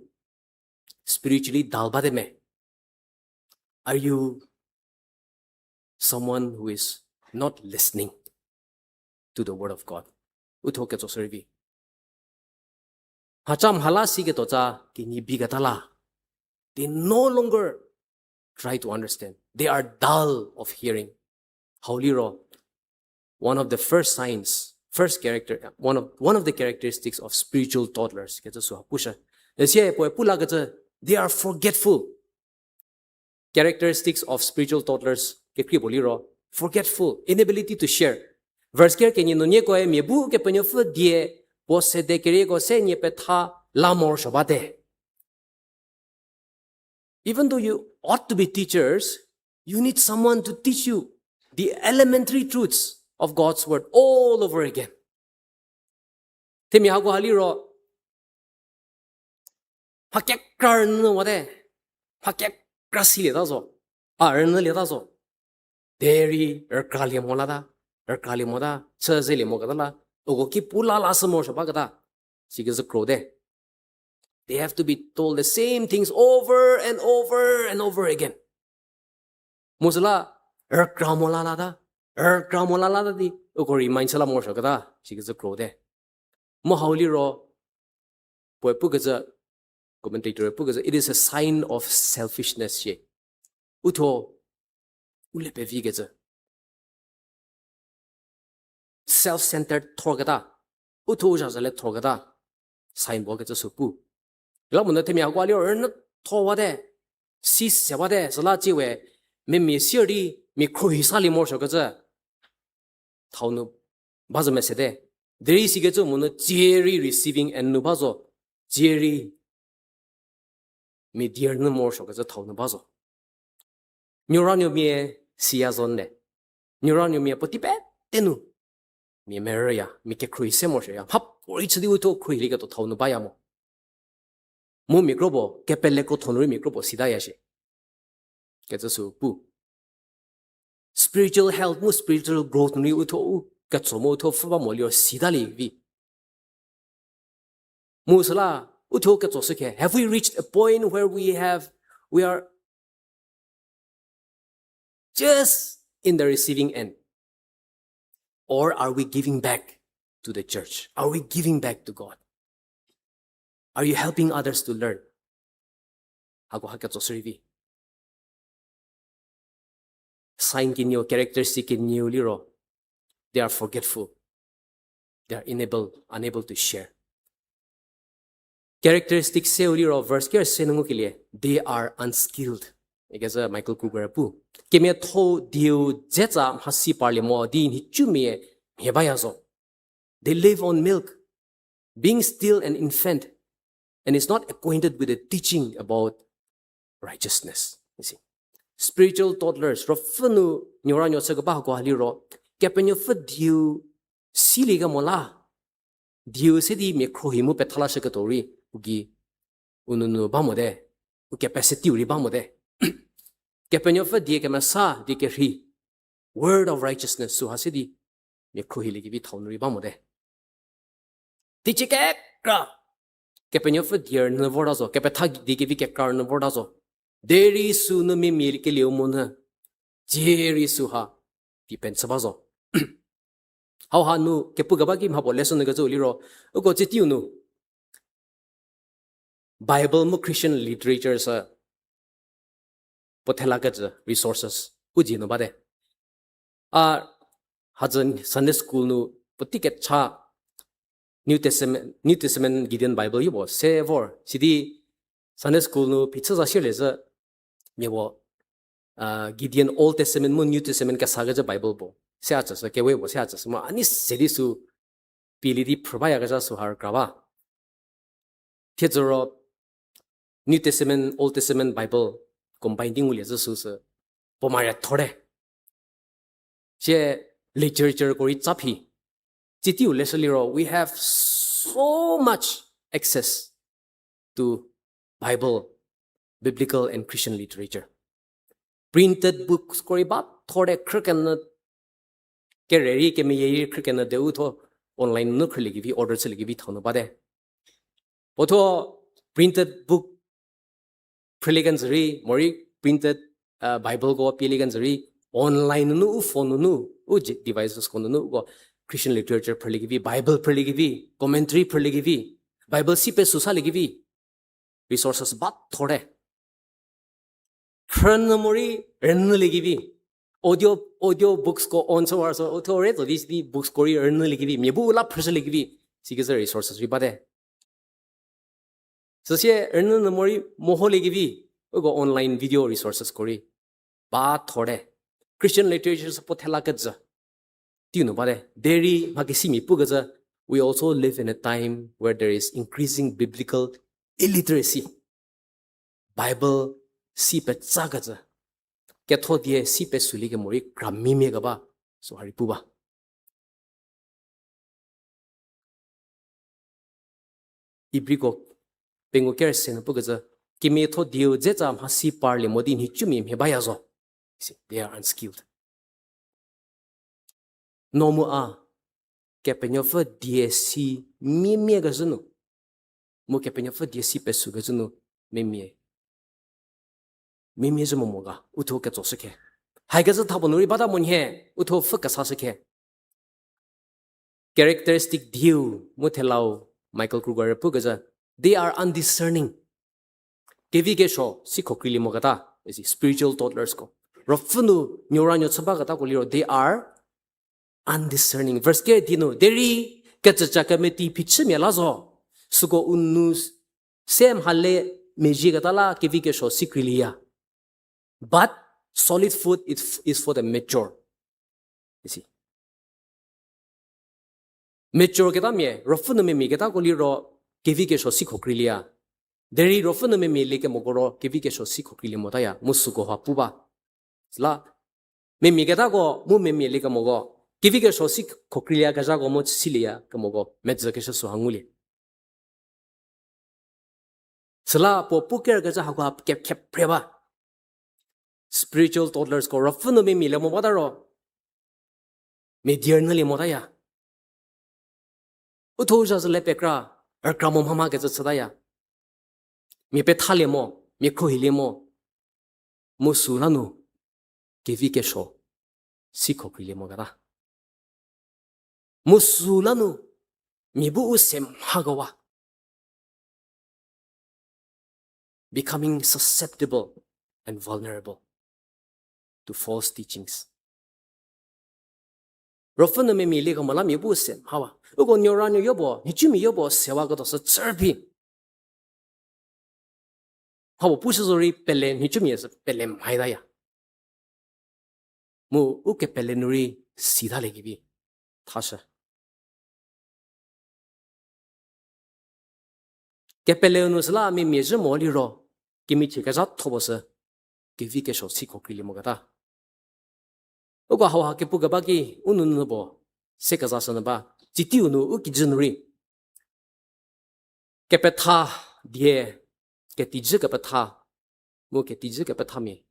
Spiritually dalbademe. Are you someone who is not listening to the word of God? Utoke to servi. Hacham halasi ke tocha kini bigatala. They no longer try to understand. They are dull of hearing. Hauliro, one of the first signs, one of the characteristics of spiritual toddlers. They are forgetful. Characteristics of spiritual toddlers, forgetful, inability to share. Verse care can you know ko e mebu ke penyofu die pose de kerego se nye petha lamor shabate. Even though you ought to be teachers, you need someone to teach you the elementary truths of God's word all over again. Temi hago haliro hakek karno wade hakek krasile dazo arno le dazo deri erkali moda chazeli mogadala ogoki pula lasamo shabagada sigaza krode. They have to be told the same things over and over and over again. Musala erkramolalada di okori mainsala mo shagada sigaza krode. Mohauli ro boy pugaza commentator pugaza it is a sign of selfishness ye. Uto ulepe vigaza. Self-centered torgada. Uto jazale torgada. Sign bogaza supu. 여러분들 때문에 하고 얼른 토와대 시세와대 살라지웨 메미시리 미크로이살리 모셔가자 타우누 맞으면서대 There is a mono Jerry receiving and nubazo. Jerry me dear no more shock as a town bazo. Neuranio me siazone. Neuranio me potipet tenu. Me meria, me ke cruisemosha, hop, or each the auto criliga to town bayamo. Mo microbo, capeleco tonri microbo sidayashi. Get a soup. Spiritual health, mo spiritual growth, ni uto, katsomoto fabamolio sidali vi. Musala, uto katsoseke. Have we reached a point where we are just in the receiving end? Or are we giving back to the church? Are we giving back to God? Are you helping others to learn? Ako hakatsosrivi. Sign kinyo, characteristic kinyo liro. They are forgetful. They are unable to share. Characteristic se liro verse care senungu kilie. They are unskilled. Ikaza Michael Kruger pu. Kemia to diu zeta hasi parle mo din hichumie hebayazo. They live on milk, being still an infant, and is not acquainted with the teaching about righteousness. You see, spiritual toddlers. Rofunu nyoranyo sagaba ko haliro. Kapenyo fa diu siliga mola. Diu sedi me krohimu petala shakatori ugi ununu bamode u capacity uri bamode. Kapenyo fa die kemasa di keri word of righteousness su hasidi me krohili gibi taunuri bamode. Tichike kra. Kapenyo fa dier navodazo kapetag di gibi kekar navodazo. Deri su no me milke leomona. Jeri su ha di pensabazo. How hanu kepugabagi mhabo lesson nagazo liro ugo chitiu nu Bible mo Christian literature sa pothelagaja resources uji no bade hajan Sunday school nu potiket cha New Testament Gideon Bible yubo sevor sidi Sunday school nu pizza sa shirleza yebo Gideon Old Testament mo New Testament ka sagaja Bible bo seachasa kewe bo seachasa mo ani sedisu pilidi probaya gaja su har kraba Tiedzoro New Testament Old Testament Bible combining uli za su se pomaya thore che literature kori chapi chitiu lesoliro we have so much access to Bible biblical and Christian literature printed books kori ba thore krken ke reri ke me yeri krken de utho online no khli gi order chli gi thono ba de Oto printed book preleganzari mori printed Bible go preleganzari online nu phone nu devices ko nu go Christian literature prelegivi Bible prelegivi commentary prelegivi Bible si pe susa legivi resources bat thore chronomori ren legivi audio books ko on so auto re to these books ko ren legivi mebu la press legivi sigeza resources ri bade So she earn the more moholegivi go online video resources kori ba thore Christian literature support helakaja tinu bare dairy magisimi pugaja we also live in a time where there is increasing biblical illiteracy Bible si pe chagaja ketho die si pe suli ge mori krammi me gaba so hari puba ibriko Pengo care sen pugaza kimi tho dio jecham hasi parle modin hi chumi me bayazo see they are unskilled nomu a kepenyo fa dsc mi gazunu mo kepenyo fa dsc pesu gazunu me zomo moga utho ke chosake haigaza thabonuri bada monhe utho fa ka sasake characteristic dio mothelau Michael Kruger pugaza They are undiscerning. Kevi gesho sikokili mogata is spiritual toddlers ko. Rofunu neuranyo tsabagata ko liro they are undiscerning. Verse ke dino deri kachacha meti pichme lazo suko unnus sem halle mejigatala kevi gesho sikrilia. But solid food is for the mature. You see. mature kita me rofun me mi kita ko li ro kevi ke shosi khokrilia deri rofun me mi le ke mogoro kevi ke shosi khokrili mo ta ya musu ko ha puba sla me mi kita ko mu me mi le ke mogo kevi ke shosi khokrilia ga ja ko mo silia ke mogo medza ke shosu hanguli sla po puker ga ja ha ko kep kep preba spiritual toddlers ko rofun me mi le mo ba ro me dear na le mo ta ya uthoja le pekra arkamo mama ke cha ya mi pe thale mo mi kho hile mo musulanu kevi ke sho sikho krile mo gara musulanu mi bu usem hagawa becoming susceptible and vulnerable to false teachings rofana me mi le ko mala mi bu usem hawa ugo nyoranyo yobo ni chumi yobo sewa go so tserpi 하고 부셔서리 벨레 니쯤이에서 벨레 마이다야 뭐 우케 벨레누리 시달레기비 타셔 게벨레누스라 미미즈 몰리로 기미치가자 토버서 기비케쇼 시코클리 모가다 오고 하와 게부가바기 우누누보 세가자서나바 지티우누 우기즈누리 게페타 디에 cái tí dư cái bát tha mua cái tí dư cái bát tha mi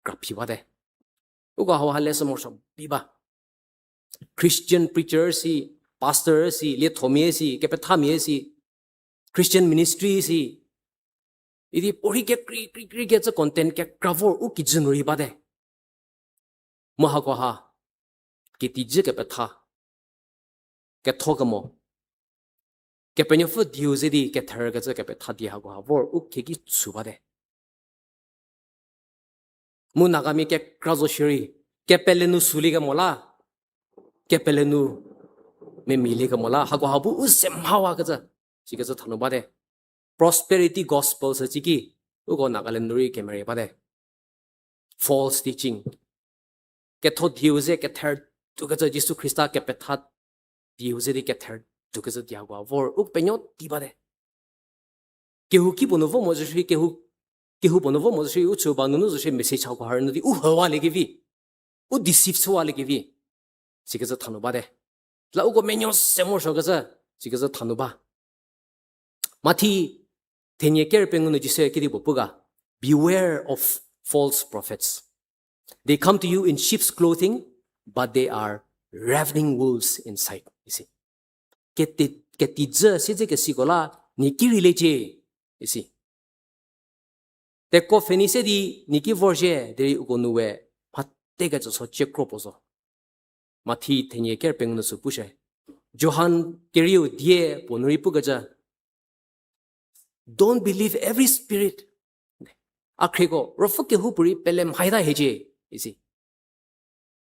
gặp phi vào đây ủa họ hay là什么什么比吧 Christian preachers si pastors si liệt thổ mi si cái bát tha mi si Christian ministry si ini pori cái cái content cái cover u cái dân rồi vào đây mua họ có ha cái tí dư cái bát tha cái thô cái mỏ cái bên nhau phật điều gì đi cái thở cái bên thắt đi học học vợ uk cái suba đấy muốn nagami cái graduation cái bên nu suli cái mola cái bên nu mình mili cái mola học học bu usem hawa cái cái thằng nó đấy prosperity gospel là gì cái uk nagaland nuri cái mấy đấy false teaching cái thốt điều gì cái thở tu cái Jesus Christ cái bên thắt điều gì đi cái thở tu cái gì học vợ uk bên nhau đi vào đấy kehu ki bono vo mo je kehu bono vo mo je u chu ba nu nu je message ha ko har nu di u hawa le gi u deceive so le gi si ke za thanu ba de la u go menyo se mo sho ga za si ke za thanu ba mati tenye ker pengu nu ji se ki di bo ga beware of false prophets they come to you in sheep's clothing but they are ravening wolves inside you see ke ti je si je ke si ko la ni ki ri le je you see te ko fenise di niki vorje deri ugonuwe patte ga so chekro pozo mathi thenye ker pengno su pushe johan keriu die ponuri pugaja don't believe every spirit akhego rofuke hupuri pelem haida heje you see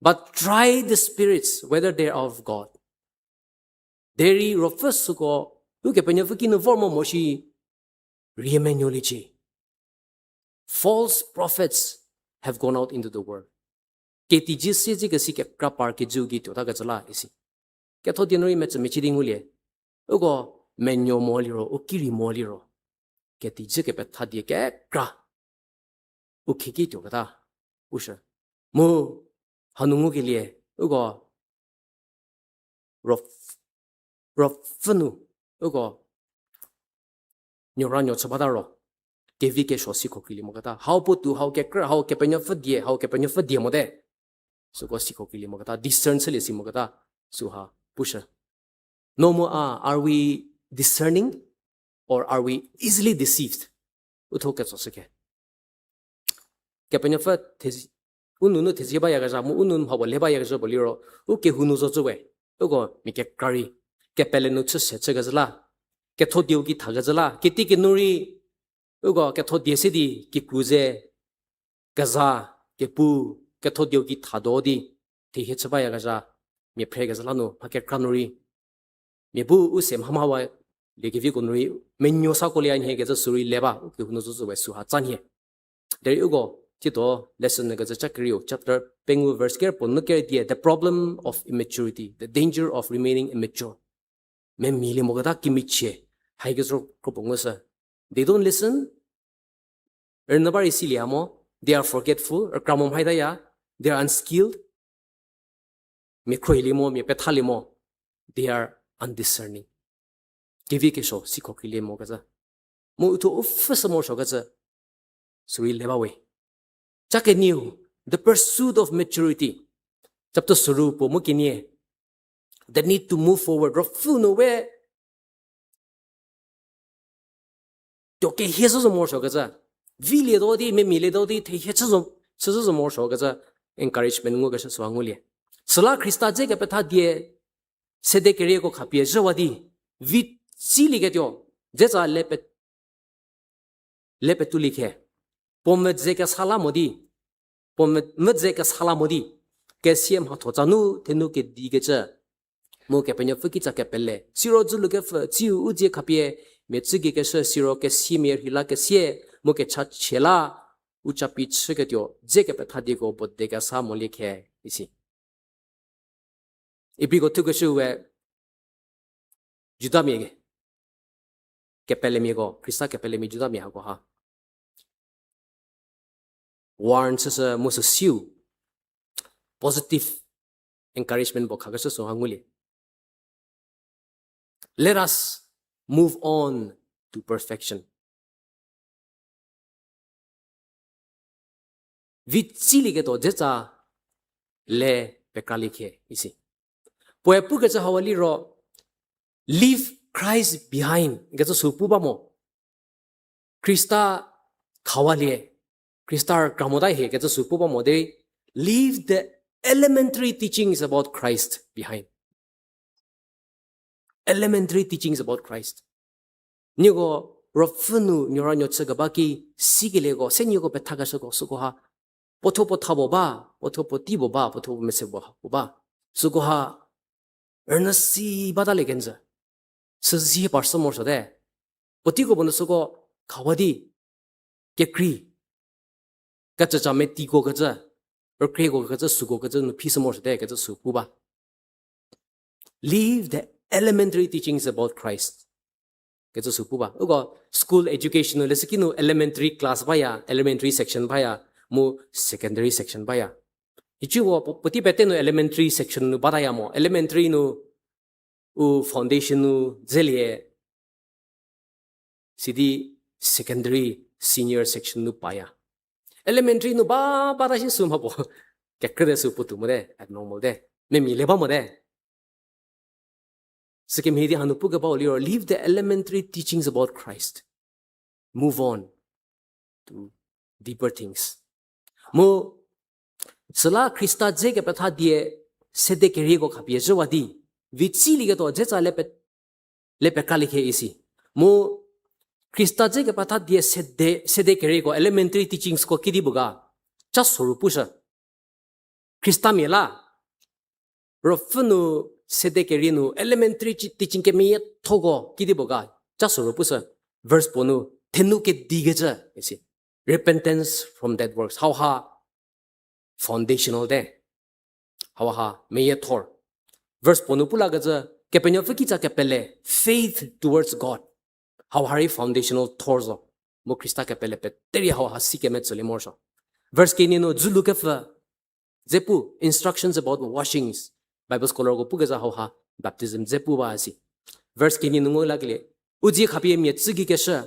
but try the spirits whether they are of God deri rofusuko uke penyafuki no formo moshi Remenology. False prophets have gone out into the world. KTG se ji si ke krapar ke jugi to ta ga chala isi. Ke tho dinori me chmi chi ding ulie. Ugo menyo moliro ukiri moliro. KTG ke petha die ke kra. Ukiki to ga ta. Usha. Mo hanungu ke लिए ugo rofunu ugo nyoranyo chabadaro kevi ke shosi ko kili mogata how put to how ke how ke penya fadie mode so ko siko kili mogata discern sele si mogata suha pusha no more are we discerning or are we easily deceived utho ke so ke penya fa thesi ununu thesi ba ya ga mu unun habo le ba ya ga boliro u ke hunu zo zowe ugo mi ke kari ke pelenu chu se che ga zala ke tho diu ki thaga jala kiti ki nuri ugo ke tho die se di ki kuze gaza ke pu ke tho diu ki thado di ti he chaba ya gaza me phe ga jala no ha ke kranuri me bu u sem hamawa le ki vi ko nuri menyo sa ko le an he ge suri leba ke hunu zo zo we su ha chan he there ugo ti to lesson ga cha kriyo chapter pengu verse care pon ke die the problem of immaturity the danger of remaining immature me mili mo gada kimiche hai gezro ko bongosa they don't listen ernabar isiliamo they are forgetful or kramom haida ya they are unskilled me kroilimo me pethalimo they are undiscerning kivi ke sho sikokile mo gaza mo to ufsa mo sho gaza sui lebawe chake new the pursuit of maturity chapter surupo mo kinie the need to move forward rofu no we to ke heso mo sho gaza vile do di me mile do di the heso mo sho gaza encouragement ngo ga sho angule sala krista je ke patha die sede kere ko khapie jawadi vi sili ke tyo je cha lepe tu likhe pomet je ke sala modi pomet je ke sala modi ke siem ha tho chanu tenu ke di ke cha mo ke penya fuki cha ke pelle siro zu lu ke chi u je khapie me chi ke siro ke simir hila ke sie mo ke cha chela u cha pi che ke tyo je ke patha di ko bod de ka sa mo likhe isi ipi ko tu ke shu we juda miege kepele miego krista kepele mi juda mi ha ko ha warn sa mo sa siu positive encouragement bo khaga so hanguli let us move on to perfection vitili ke to jecha le pekali khe isi poe pu ke cha hawali ro leave Christ behind get so puba mo krista khawali krista kramodai he get so puba mo they leave the elementary teachings about Christ behind elementary teachings about Christ nigo rofunu nyoranyo tsagabaki sigilego senyego betagasogo sugoha potopo thabo ba potopo tibo ba potopo mesebo ba sugoha earnestly badale genza sisi parso morso de potigo bono sugo khawadi kekri gacha cha me tigo gacha or krego gacha sugo gacha no piece morso de gacha supu ba leave the elementary teachings about Christ gacha supu ba ugo school education le sikino elementary class baya elementary section baya mo secondary section baya ichiwo poti bete no elementary section no badaya mo elementary no u foundation nu zelie sidi secondary senior section nu paya elementary nu ba da shi sum habo kekre su putu mo de abnormal de me mi leba mo de sikem hedi hanu pu ga ba or leave the elementary teachings about Christ move on to deeper things mo sala krista je ke patha die sede ke ri go khapie jwadi vitili ke to jecha lepe kalikhe isi mo krista je ke patha die sede kere ko elementary teachings ko kidi buga cha sorupusha krista mela rofunu sede kere nu elementary teaching ke me thogo kidi buga cha sorupusha verse ponu thenu ke digeja isi repentance from dead works how ha foundational de how ha me thor verse ponupula gaza kepenyo fikicha kepele faith towards God how hari foundational thorzo mo krista kepele pe teri how hasi kemet sole morso verse kinino zulukefa zepu instructions about washings bible scholar go pugaza how ha baptism zepu ba asi verse kinino ngo lagle uji khapi mi tsigi kesha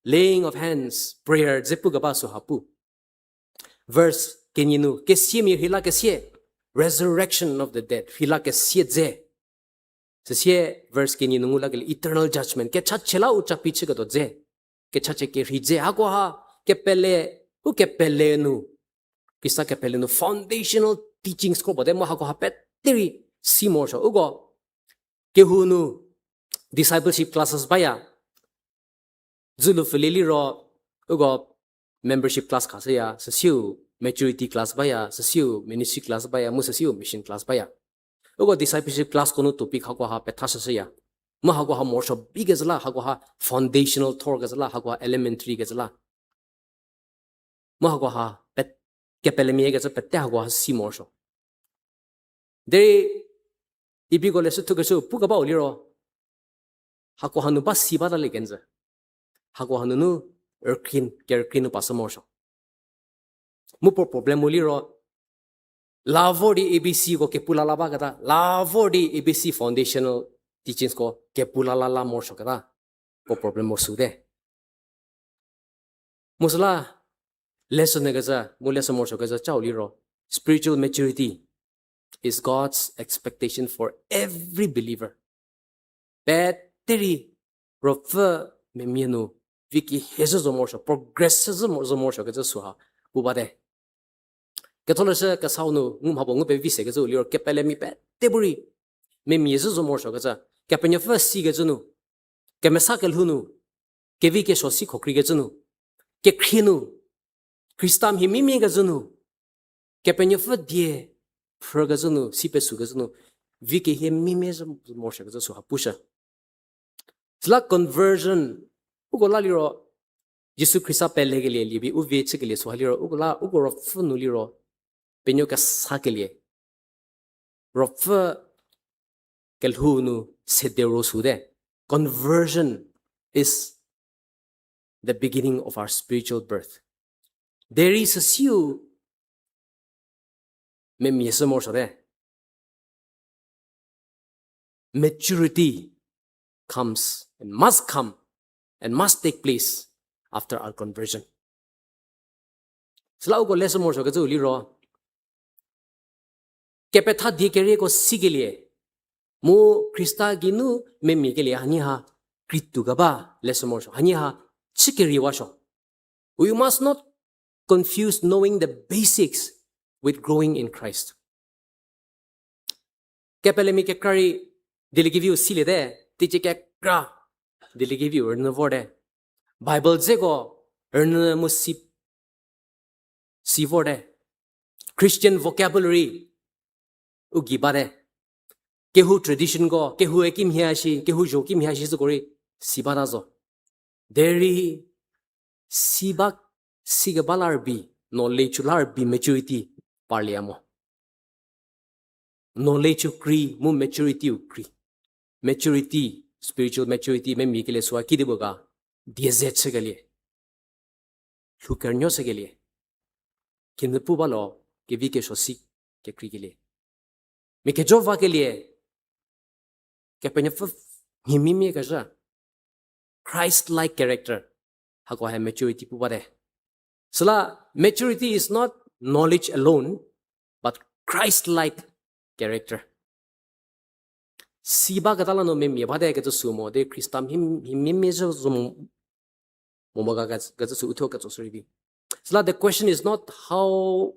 laying of hands prayer zepu ga ba so hapu verse kinino kesie mi hila kesie resurrection of the dead hila ke sieze se verse ke ni nungula ke eternal judgment ke cha chela ucha piche ke to je ke cha che ke rije ago ha ke pele nu kisa ke pele nu foundational teachings ko bode mo ha ko ha petri simor so ugo ke hu nu discipleship classes baya zulu filili ro ugo membership class ka se ya siu maturity class baya sasiu ministry class baya mu sasiu mission class baya ogo discipleship class kono topic ha ko ha petha sasiya ma ha ko ha more so big as la ha ko ha foundational thor as la ha ko elementary as la ma ha ko ha pet kepele mi ga pette ha ko ha si more so de ibi go le su to ga su pu ga ba oli ro hako hanu ba siba da legenza hako hanu nu kerkin pasa morsho mu por problem muli ro lavo di abc ko ke pula laba kata lavo di abc foundational teachings ko ke pula la morsho kata po problem mo su de musla lesson gaza mu lesson morsho gaza chauli ro spiritual maturity is God's expectation for every believer. Battery rofa memienu viki hezo zomorsho progresses zomorsho gaza suha ubade katolase ka saunu ngum habo ngupe vise gaza uliro kepele mi teburi memiezo zomorsho gaza kapenya first si gaza nu kemesa kelhunu kevi ke shosi khokri gaza nu ke khinu kristam himimi gaza nu kapenya first die Fergazunu, Sipesugazunu, Viki Hemimism, Morshazu Hapusha. It's like conversion. Ugolaliro, Jesu Christa Pellegeli, Libi, Uvi Chikili, Swaliro, Ugola, Ugoro Funuliro, Penuka Sakeli, Rofa Kelhunu, Sederosude. Conversion is the beginning of our spiritual birth. There is a seal. Maturity comes and must come and must take place after our conversion. Slau ko lesson more so gazu liro. Kepetha di kere ko sigelie. Mu Krista ginu memi kelie haniha kritu gaba lesson more so haniha chikeri washo. We must not confuse knowing the basics with growing in Christ. Kapelemi ke kari dili give you sile de teach ke kra dili give you erna vorde Bible zego erna musip si vorde Christian vocabulary ugi bare kehu tradition go kehu ekim hiashi kehu jokim hiashi so kori sibara zo deri sibak sigabalar bi knowledge lar bi maturity parliamo knowledge kri mu maturity kri maturity spiritual maturity me mikile swa kidiboga diezet segale lukernyo segale kinpu balo ke vike shosi ke kri gele me ke jova gele ke penef himimi gaja Christ like character hako ha maturity pu bare sala maturity is not knowledge alone but Christ like character. Siba katala no memi bade ka sumo de Christam him measure zum momaga ka su utho ka suribi. So the question is not how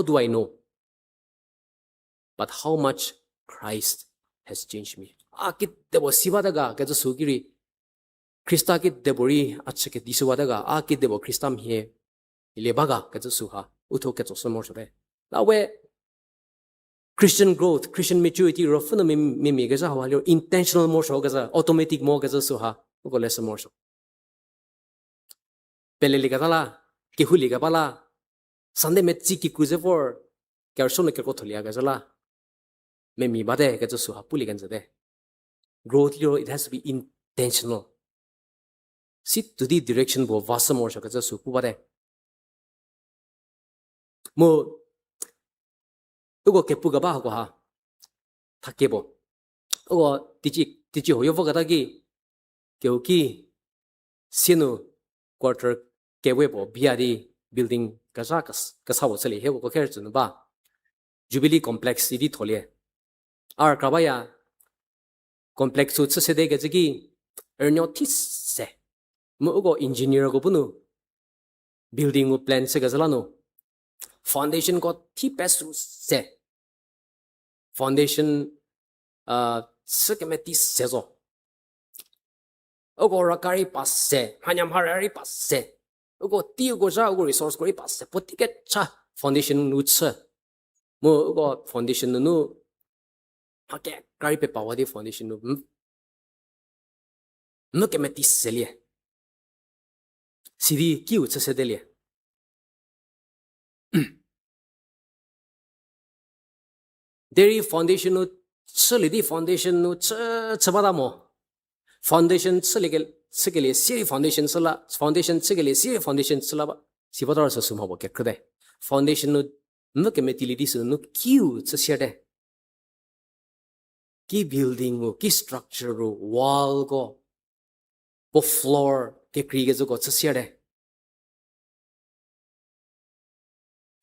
do I know, but how much Christ has changed me. Akit debo siba daga ka sugiri Christa kit debori achke disuwa daga akit debo Christam he ilebaga ka suha utho ka sumor sore. That way Christian growth, Christian maturity, rofuna mimi gaza hawalio intentional more so gaza automatic more gaza suha ugo lesson more so. Peleli gatala, kihuli gabala, Sunday metzi ki kuzefor, kerson ke kotolia gazala. Mimi bade gaza suha puli ganzade. Growth liro it has to be intentional. Sit to the direction bo vasa more so gaza su bade. Mo ugo kepu gaba hago ha takebo ugo tiji hoyo fogadagi keuki sinu quarter kewebo biari building kazakas kasawo sele hego ko kerchun ba Jubilee complex idi thole ar krabaya complex su se de gejigi ernyo tis se mo ugo engineer go bunu building u plan se gazalano foundation got thipesu se foundation sekemeti sezo ogo rakari passe hanyam harari passe ogo ti ogo ja ogo resource kori passe potike cha foundation nutse mo ogo foundation nu hake kari pe pawadi foundation nu no kemeti selie sidi ki utse sedelie Dairy foundation no solidi foundation no chabadamo foundation tsegele siri foundation sala foundation tsegele siri foundation sala ba sibadar sa sumha bo kekrde foundation no ke metility su no kiu tsede ki building go ki structure go wall go bo floor ke kriege zo go tsede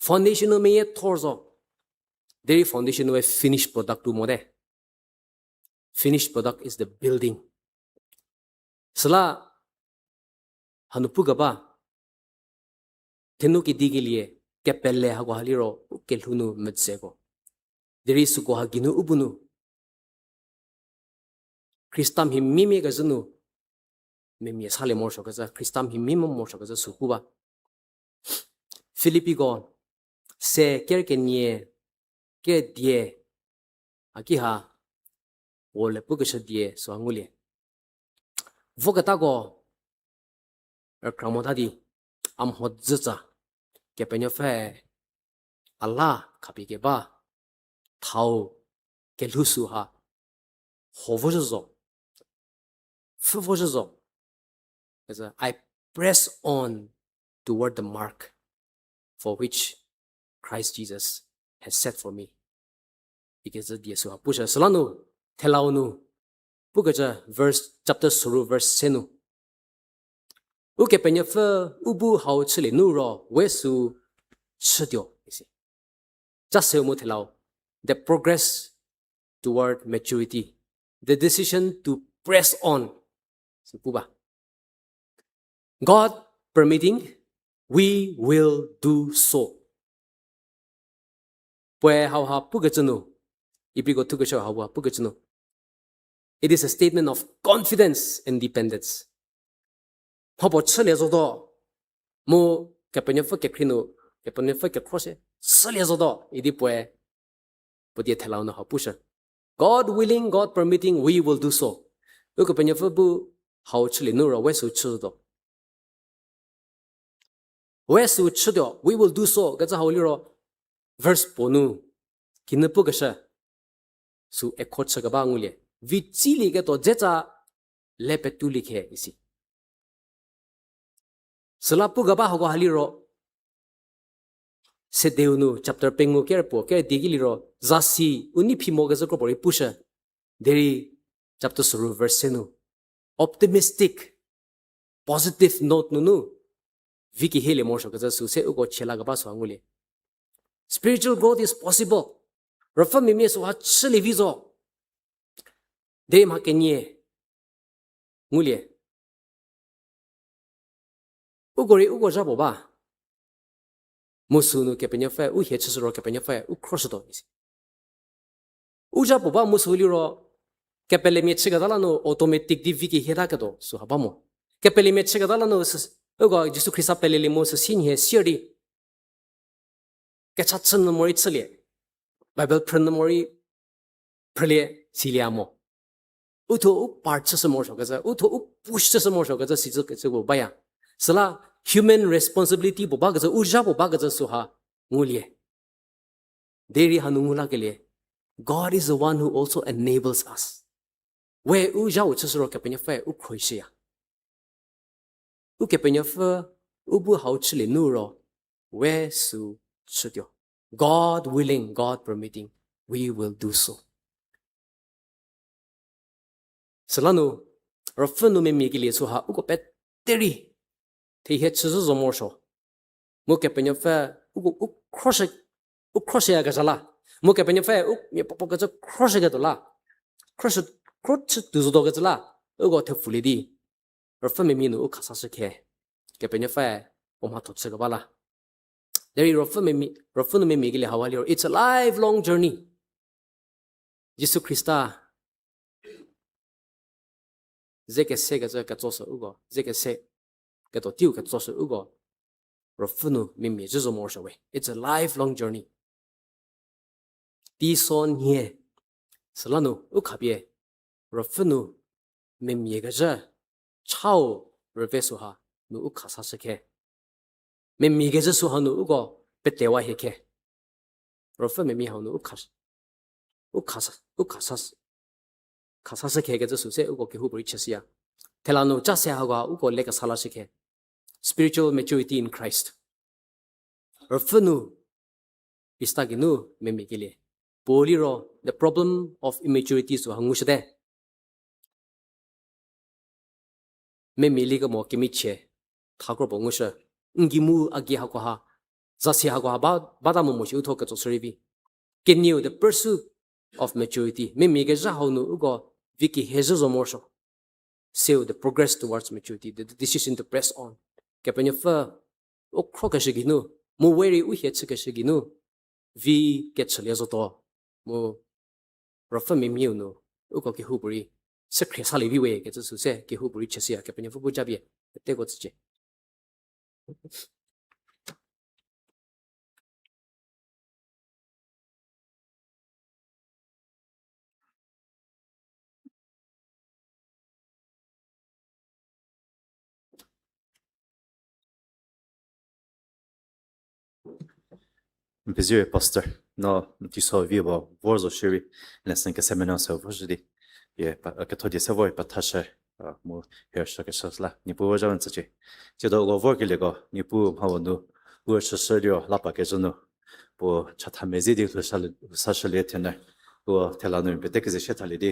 foundation no me thorzo deri foundation no finished product to mode finished product is the building sala hanupuga ba tenu ki digilie kepelle ha go haliro kelhunu metsego deri su go haginu ubunu kristam hi mimi ga zunu mimi sale mor shoka za kristam hi mimi mor shoka za sukuba philippi go se kerkenye ke die akiha ole pugasha die so angule vogatago kramotadi am hodza ke penyo fe Allah kapi ke ba thau ke lusu ha hovozo fuvozo as I press on toward the mark for which Christ Jesus has set for me because the yesu pusha salanu telaunu pugaja verse chapter suru verse senu uke penya fe ubu hao chile nu ro wesu chidio isi just say mo telau the progress toward maturity the decision to press on sukuba God permitting we will do so pwe hao ha pugachunu ipigo tugasho hawa pugachunu it is a statement of confidence and dependence hobo chalezodo mo kapenya fa kekrino kapenya fa kekrose chalezodo idi pwe podi thelao na hapusha God willing God permitting we will do so kapenya fa bu hao chile no ro wesu chudo wesu chudo we will do so ga za hawliro verse ponu kinapu gasha su ekhocha ga bangule vi chili ga to jecha lepetu likhe isi salapu ga ba hogo haliro se deunu chapter pengu kerpo ke digiliro zasi uni phimo ga ko pori pusha deri chapter suru verse nu optimistic positive note nu viki hele mo so ga su se ugo chela ga ba so angule spiritual growth is possible rafa mimi so ha chili vizo de ma kenye ngule ugori ugo jabo ba musunu ke penya fa u he chsro ke penya fa u cross do isi u jabo ba musuli ro ke pele mi chiga dala no automatic diviki hera ka do so ha ba mo ke pele mi chiga dala no ugo jisu krista pele le mo so sin he siri ke chatchen no mori chले bible pran no mori prele siliamo uto u part chse mo so ka za uto u push chse mo so ka za si ke go ba ya sala human responsibility bo ba ga za urja bo ba ga za su ha ngulie deri hanungula ke le God is the one who also enables us we urja u chse ro ke penya fa u khoisia u ke penya fa u bu hao chile nu ro we su chudio God willing God permitting we will do so salanu rafanu me migile so ha u ko pet teri thì hết sự zo mo so mo ke penya fa u cross ya ga sala mo ke penya fa u mi popo ga cross ga to la cross tu zo do ga la u go the fuli di ro fa me mi no u khasa se ke penya fa o ma to se ga bala there ro fa no me mi gile hawali it's a lifelong journey Jesus Christa zeke se ga zo so u go zeke se cái tổ tiêu cái cho sự ugo rồi phân mình mình rất more so way it's a lifelong journey đi son nhé salanu ukhabie rồi phân mình mình cái gì chao rồi về số ha nu ukhasa sẽ ke mình mình cái gì số ha nu ugo bị dewa he ke rồi phân mình mình ha nu ukhasa khasa ke ge su se ugo ke hu bri chesia telano cha se ha ga ugo le ka sala sikhe spiritual maturity in Christ Rafanu istaginu meme kile poliro the problem of immaturity so hangushde meme liga mo kimiche thakro bongusha ngimu agi ha ko ha zasi ha ko ha ba mo shi utho ka so sribi continue the pursuit of maturity meme ge ja honu ugo viki hezo zo morsho seal the progress towards maturity the decision to press on kapenya fa o kroka shiginu mo weri u he chike shiginu vi get chale zo to mo rafa me miu no ugo ki huburi secret sali vi we ke su se ki huburi chesia kapenya fu bu jabi te go tje Bezio pastor no ti so vivo vorzo shiri lesen ke semena so vojdi ye pa ke todi se voi patashe mo her shaka shasla ni bu wajan tje je do go vorke le go ni bu ha wo no bu shi shi dio la pa ke zno bu cha ta mezi de so shal sa shale tena bu tela no be de ke she tali di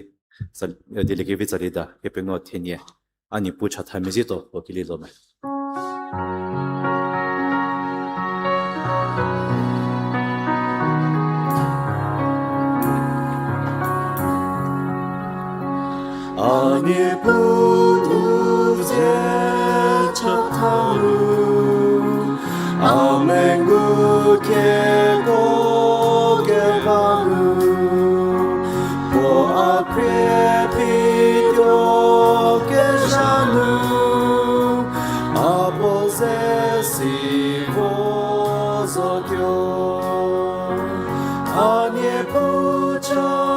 sa de le ge vizali da ke pe ngo tenie ani bu cha ta mezi do o ki le do me 아니 부두제 차타루 아멘구 계곡에 바루 보아크레 피디오 계샤누 아보세시 보소교 아니 부처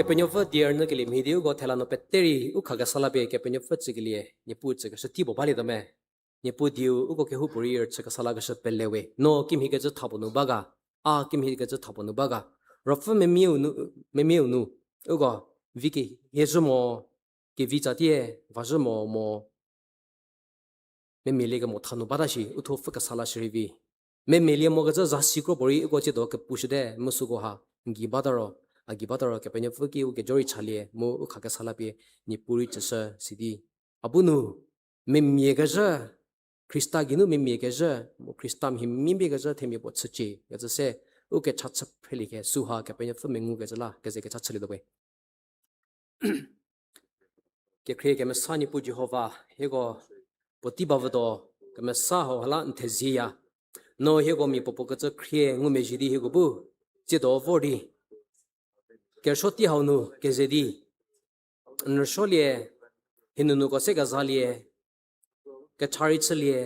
penyo fa dear na ke li mi diu go thela no peteri u khaga sala be ke penyo fa chigli ni pu chega shti bo bali da me ni pu diu u go ke hu puri er chega sala ga shat pelewe no kim hi ga cha thabu nu baga a kim hi ga cha thabu nu baga rofa me miu nu u go viki ye mo ke vi cha tie va mo me mele ga mo thanu bada shi u tho fa ka sala shri vi me mele mo ga za si ko bori go che do ke push de musu go ha gi badaro agi badaro ke penyo fuki u ke jori chalie mo u kha ka sala pe ni puri chasa sidi abunu me mie ga ja krista ginu me mie ga ja mo kristam him mi be ga ja themi bo chachi ga ja se u ke chachap pheli ke suha ke penyo fu mengu ga jala ke je ke chachali do be ke kre ke me sani pu jehova hego poti bavado ke me sa ho hala nthezia no hego mi popo ga ja kre ngu me jidi hego bu che do vori ke shoti haunu ke zedi nrsholie hinunu ko se ga zalie ke chari chalie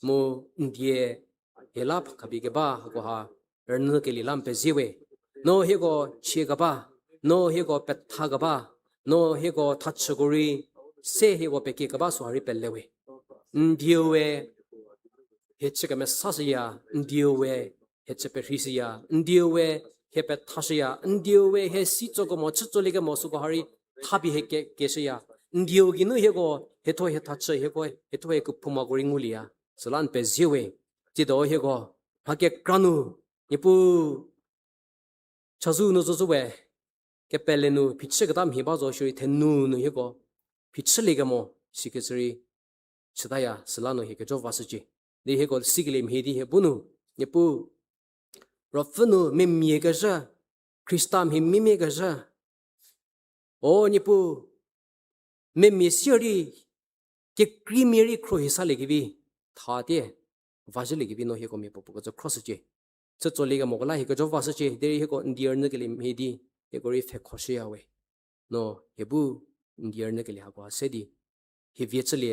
mo ndie helap khabi ke ba ko ha ernu ke lilam pe jiwe no he go che ga ba no he go petha ga ba no he go thachguri se he go pe ke ga ba so hari pellewe ndiowe he che ga me sasya ndiowe he che pe risia ndiowe he pe thasya ndiowe he si chogo mo chcholi ga mo su go hari thabi he ke seya ndiogi no he go he to he thach he go he to he ku phuma gori ngulia solan pe jiwe chi do he go ha ke kranu nipu chazu no zo we ke pelenu piche ga dam hi ba zo shuri thenu no he go pichli ga mo sikesri chidaya salano he ke jo wasji de he go siglim he di he bunu nipu rofunu mimye ga ja kristam hi mimye ga ja o nipu mimye siori ke primary kro hisa legibi tha de wajli gibi no he ko me popo ga cross je cha choli ga mogla he ga jo wasji de he ko ndier ne ke lim he di he go ri fe khoshi yawe no hebu ndier ne ke li ha ko se di he viechli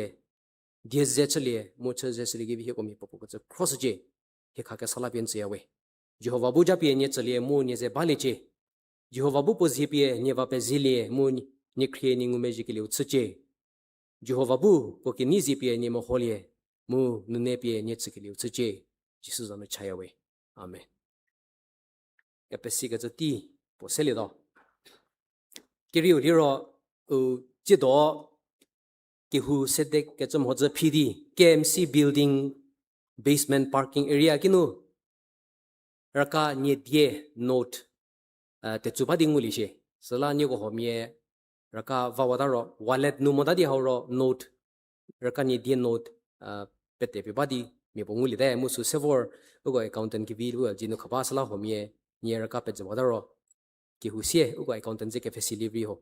die zechli mo cha zechli gibi he ko me popo ga cross je he kha ka sala bien yawe Jehovah bu ja pie nye chlie mu nye ze bali che Jehovah bu po zi pie nye va pe zilie mu nye khrie ni ngume ji ke liu che Jehovah bu ko ke ni zi pie nye mo holie mu nu ne pie nye che ke liu che jisu zanu chaya we amen ya pe si ga zo ti po se le do ke riu li ro u ji do ke hu se de ke chom ho ze pd KMC building basement parking area kinu raka nye die note te chuba dinguli she sala nye go homie raka vawada ro wallet nu moda di hawro note raka nye die note pete pe badi me bonguli de musu sevor ugo accountant ki bilu jinu khaba sala homie nye raka pe jawada ro ki husie ugo accountant je ke facility ho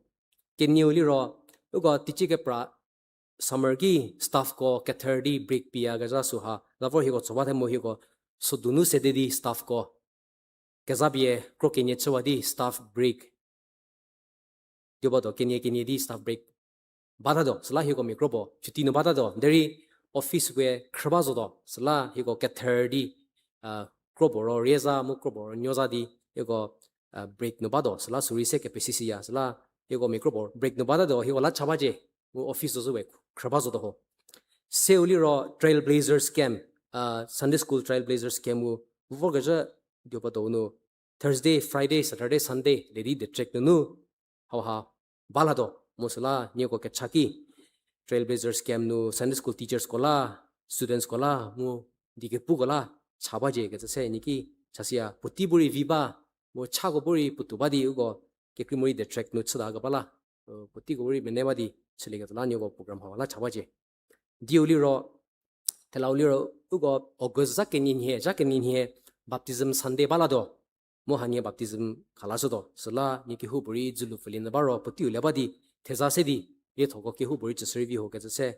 ke niuli ro ugo tichi ke pra summer ki staff ko ke 30 break pia ga ja suha lavor hi go choba the mo hi go so dunu se de di staff ko Kazabie krokenye chawadi staff break yobodo kenye di staff break badado sala hi go microbo chuti no badado deri office we khrabazo do sala hi go ke 30 krobo ro reza mu krobo nyoza di hi go break no bado sala suri se ke pcc ya sala hi go microbo break no badado hi wala chabaje mu office zo we khrabazo do ho seuli ro trailblazers camp Sunday school trailblazers camp mu vorgaja Diopato no Thursday, Friday, Saturday, Sunday, lady the check no ha balado musala nyeko ke chaki trailblazers camp no Sunday school teachers kola students kola mu dige pu kola chabaje ke se niki chasia putiburi viba mo chago buri putubadi ugo ke krimori the track no chada ga bala putigori menebadi cheliga la nyeko program hawala chabaje diuli ro telauli ro ugo August zakenin he baptism Sunday balado mohania baptism khalasodo sala niki hu buri julu filin baro pati ulabadi theza sedi ye thogo ki hu buri chservi ho ke se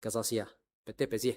kazasia pete peji